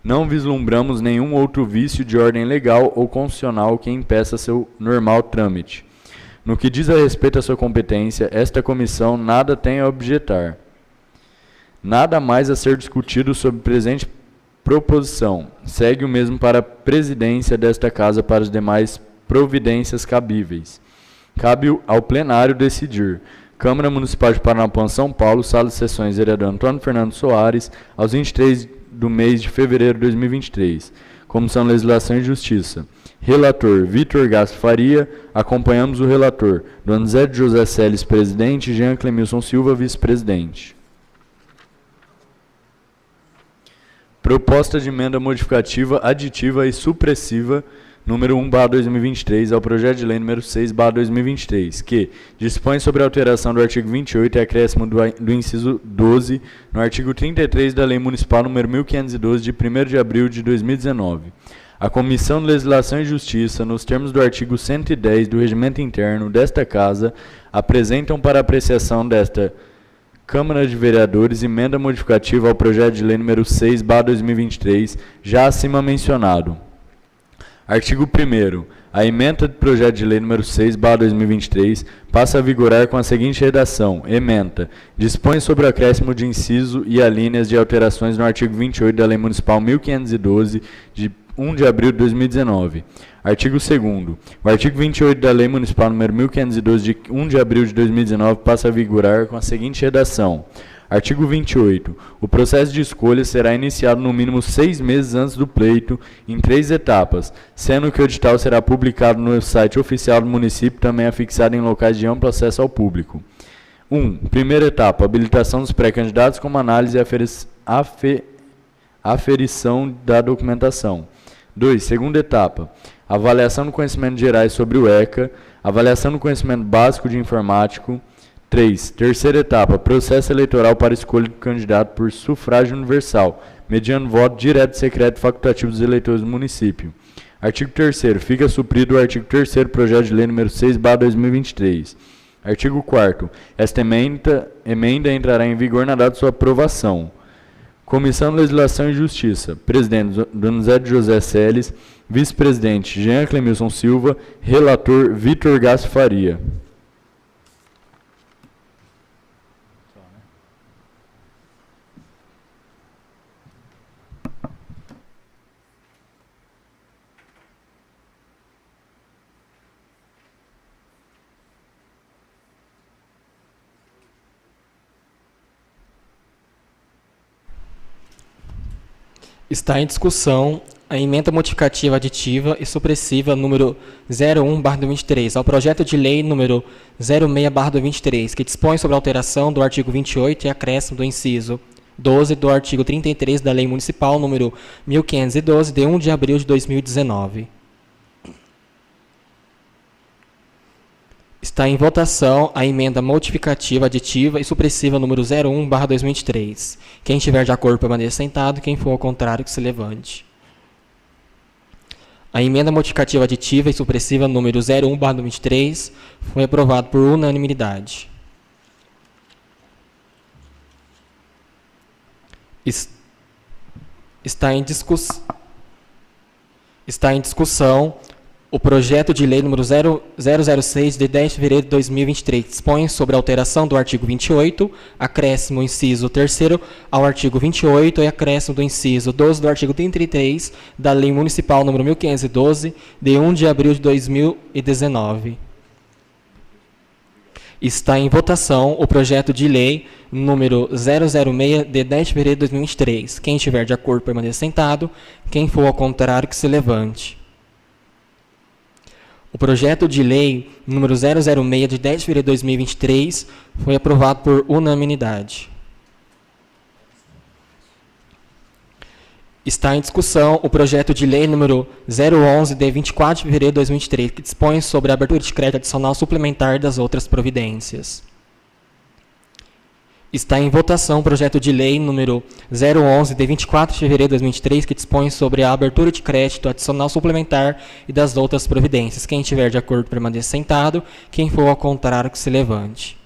não vislumbramos nenhum outro vício de ordem legal ou constitucional que impeça seu normal trâmite. No que diz a respeito à sua competência, esta comissão nada tem a objetar. Nada mais a ser discutido sobre presente proposição. Segue o mesmo para a presidência desta Casa para as demais providências cabíveis. Cabe ao plenário decidir. Câmara Municipal de Paranapuã, São Paulo, Sala de Sessões, vereador Antônio Fernando Soares, aos 23 do mês de fevereiro de 2023. Comissão de Legislação e Justiça. Relator, Vitor Gasto Faria. Acompanhamos o relator, Donizete José Celes, presidente, Jean Clemilson Silva, vice-presidente. Proposta de emenda modificativa, aditiva e supressiva, número 1/2023, ao projeto de lei número 6/2023, que dispõe sobre a alteração do artigo 28 e acréscimo do inciso 12 no artigo 33 da Lei Municipal número 1512, de 1º de abril de 2019. A Comissão de Legislação e Justiça, nos termos do artigo 110 do Regimento Interno desta Casa, apresentam para apreciação desta Câmara de Vereadores emenda modificativa ao projeto de lei número 6/2023, já acima mencionado. Artigo 1º. A emenda do projeto de lei número 6/2023 passa a vigorar com a seguinte redação. Ementa. Dispõe sobre o acréscimo de inciso e alíneas de alterações no artigo 28 da Lei Municipal 1512, de 1 de abril de 2019. Artigo 2º. O artigo 28 da Lei Municipal número 1512, de 1 de abril de 2019, passa a vigorar com a seguinte redação. Artigo 28. O processo de escolha será iniciado no mínimo 6 meses antes do pleito, em 3 etapas, sendo que o edital será publicado no site oficial do município, também afixado em locais de amplo acesso ao público. 1. Primeira etapa, habilitação dos pré-candidatos como análise e aferição da documentação. 2. Segunda etapa, avaliação do conhecimento gerais sobre o ECA, avaliação do conhecimento básico de informático. 3. Terceira etapa, processo eleitoral para escolha do candidato por sufrágio universal, mediante voto direto e secreto facultativo dos eleitores do município. Artigo 3º. Fica suprido o artigo 3º, projeto de lei número 6/2023. Artigo 4º. Esta emenda entrará em vigor na data de sua aprovação. Comissão de Legislação e Justiça. Presidente, Donizete José Celes. Vice-presidente, Jean Clemilson Silva. Relator, Vitor Gasto Faria. Está em discussão a emenda modificativa aditiva e supressiva número 01/2023 ao projeto de lei número 06/2023, que dispõe sobre a alteração do artigo 28 e acréscimo do inciso 12 do artigo 33 da Lei Municipal número 1512, de 1 de abril de 2019. Está em votação a emenda modificativa aditiva e supressiva número 01/2023. Quem estiver de acordo permaneça sentado, quem for ao contrário que se levante. A emenda modificativa aditiva e supressiva número 01/2023 foi aprovada por unanimidade. Está em discussão o projeto de lei número 006, de 10 de fevereiro de 2023, que dispõe sobre a alteração do artigo 28, acréscimo inciso 3º ao artigo 28 e acréscimo do inciso 12 do artigo 33 da Lei Municipal número 1512, de 1 de abril de 2019. Está em votação o projeto de lei número 006, de 10 de fevereiro de 2023. Quem estiver de acordo, permaneça sentado. Quem for ao contrário, que se levante. O projeto de lei número 006, de 10 de fevereiro de 2023, foi aprovado por unanimidade. Está em discussão o projeto de lei número 011, de 24 de fevereiro de 2023, que dispõe sobre a abertura de crédito adicional suplementar das outras providências. Está em votação o projeto de lei número 011, de 24 de fevereiro de 2023, que dispõe sobre a abertura de crédito adicional suplementar e das outras providências. Quem estiver de acordo, permaneça sentado. Quem for ao contrário, que se levante.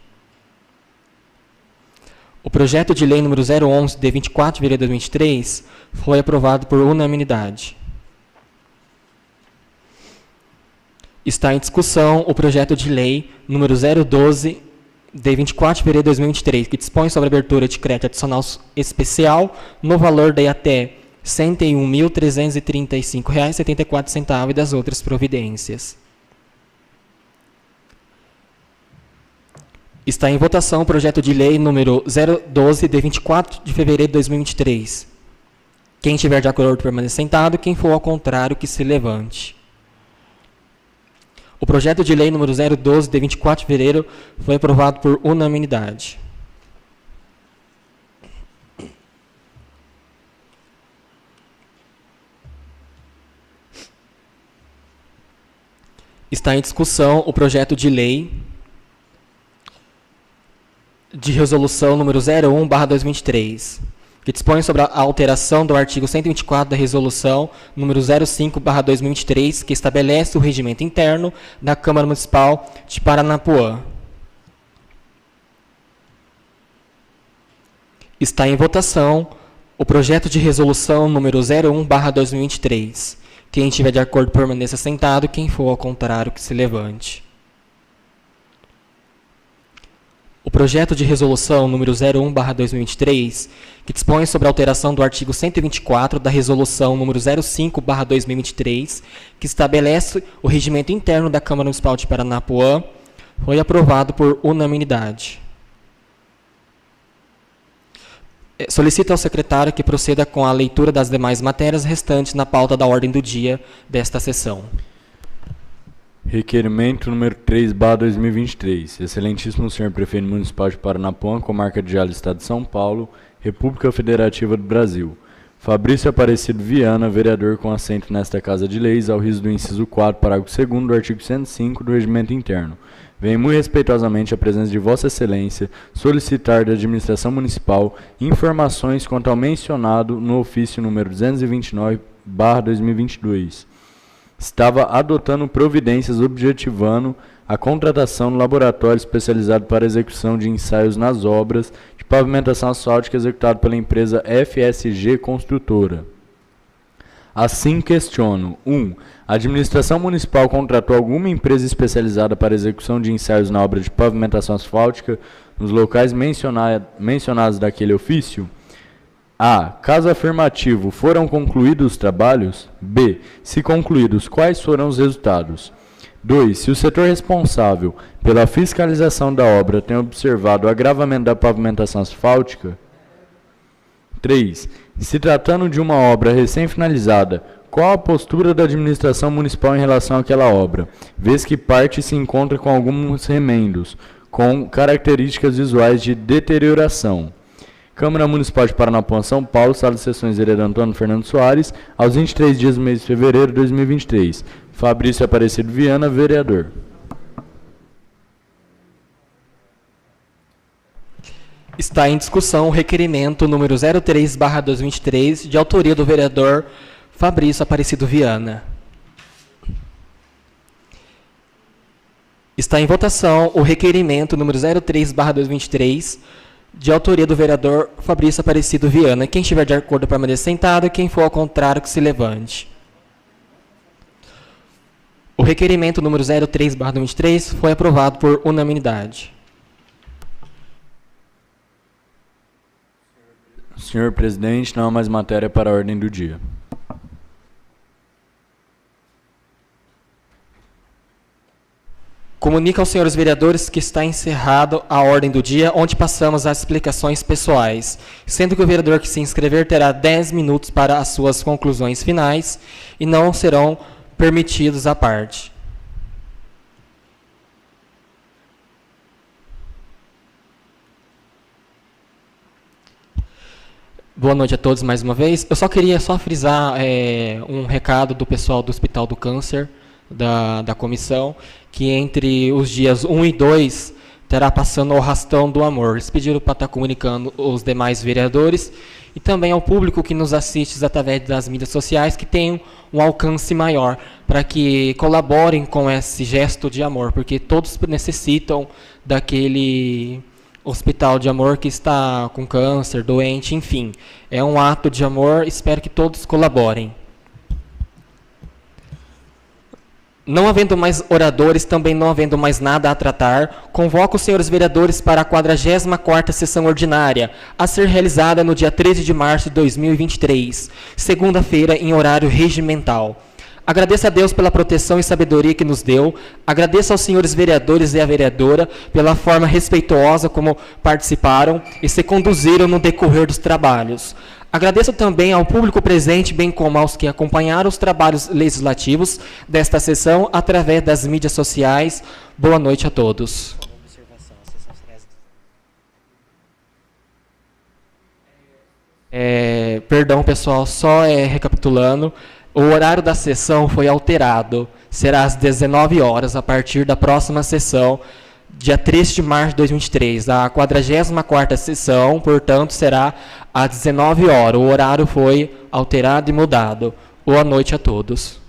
O projeto de lei número 011, de 24 de fevereiro de 2023, foi aprovado por unanimidade. Está em discussão o projeto de lei número 012, de 24 de fevereiro de 2023, que dispõe sobre a abertura de crédito adicional especial no valor de até R$ 101.335,74 e das outras providências. Está em votação o projeto de lei número 012, de 24 de fevereiro de 2023. Quem estiver de acordo, permaneça sentado. Quem for ao contrário, que se levante. O projeto de lei número 012, de 24 de fevereiro, foi aprovado por unanimidade. Está em discussão o projeto de lei de resolução número 01/2023, que dispõe sobre a alteração do artigo 124 da resolução número 05/2023, que estabelece o regimento interno da Câmara Municipal de Paranapuã. Está em votação o projeto de resolução número 01/2023. Quem estiver de acordo, permaneça sentado. Quem for ao contrário, que se levante. O projeto de resolução número 01/2023, que dispõe sobre a alteração do artigo 124 da resolução número 05/2023, que estabelece o regimento interno da Câmara Municipal de Paranapuã, foi aprovado por unanimidade. Solicito ao secretário que proceda com a leitura das demais matérias restantes na pauta da ordem do dia desta sessão. Requerimento número 3/2023. Excelentíssimo senhor Prefeito Municipal de Paranapuã, Comarca de Jales, Estado de São Paulo, República Federativa do Brasil. Fabrício Aparecido Viana, vereador com assento nesta Casa de Leis, ao riso do inciso 4, parágrafo 2º do artigo 105 do Regimento Interno. Venho muito respeitosamente à presença de Vossa Excelência solicitar da Administração Municipal informações quanto ao mencionado no ofício número 229/2022. Estava adotando providências objetivando a contratação no laboratório especializado para execução de ensaios nas obras de pavimentação asfáltica executado pela empresa FSG Construtora. Assim questiono: 1. A administração municipal contratou alguma empresa especializada para execução de ensaios na obra de pavimentação asfáltica nos locais mencionados daquele ofício? A. Caso afirmativo, foram concluídos os trabalhos? B. Se concluídos, quais foram os resultados? 2. Se o setor responsável pela fiscalização da obra tem observado o agravamento da pavimentação asfáltica? 3. Se tratando de uma obra recém-finalizada, qual a postura da administração municipal em relação àquela obra, vez que parte se encontra com alguns remendos, com características visuais de deterioração? Câmara Municipal de Paranapuã, São Paulo, Sala de Sessões, vereador Antônio Fernando Soares, aos 23 dias do mês de fevereiro de 2023. Fabrício Aparecido Viana, vereador. Está em discussão o requerimento número 03/2023, de autoria do vereador Fabrício Aparecido Viana. Está em votação o requerimento número 03/2023, de autoria do vereador Fabrício Aparecido Viana. Quem estiver de acordo permaneça sentado, quem for ao contrário que se levante. O requerimento número 03/23 foi aprovado por unanimidade. Senhor presidente, não há mais matéria para a ordem do dia. Comunico aos senhores vereadores que está encerrado a ordem do dia, onde passamos às explicações pessoais, sendo que o vereador que se inscrever terá 10 minutos para as suas conclusões finais e não serão permitidos à parte. Boa noite a todos mais uma vez. Eu só queria frisar um recado do pessoal do Hospital do Câncer, da comissão, que entre os dias 1 e 2 terá passando o Rastão do Amor. Eles pediram para estar comunicando os demais vereadores e também ao público que nos assiste através das mídias sociais, que tenham um alcance maior, para que colaborem com esse gesto de amor, porque todos necessitam daquele hospital de amor que está com câncer, doente, enfim. É um ato de amor, espero que todos colaborem. Não havendo mais oradores, também não havendo mais nada a tratar, convoco os senhores vereadores para a 44ª sessão ordinária, a ser realizada no dia 13 de março de 2023, segunda-feira, em horário regimental. Agradeço a Deus pela proteção e sabedoria que nos deu. Agradeço aos senhores vereadores e à vereadora pela forma respeitosa como participaram e se conduziram no decorrer dos trabalhos. Agradeço também ao público presente, bem como aos que acompanharam os trabalhos legislativos desta sessão através das mídias sociais. Boa noite a todos. Perdão, pessoal, só recapitulando. O horário da sessão foi alterado. Será às 19 horas, a partir da próxima sessão, dia 13 de março de 2023. A 44ª sessão, portanto, será às 19 horas. O horário foi alterado e mudado. Boa noite a todos.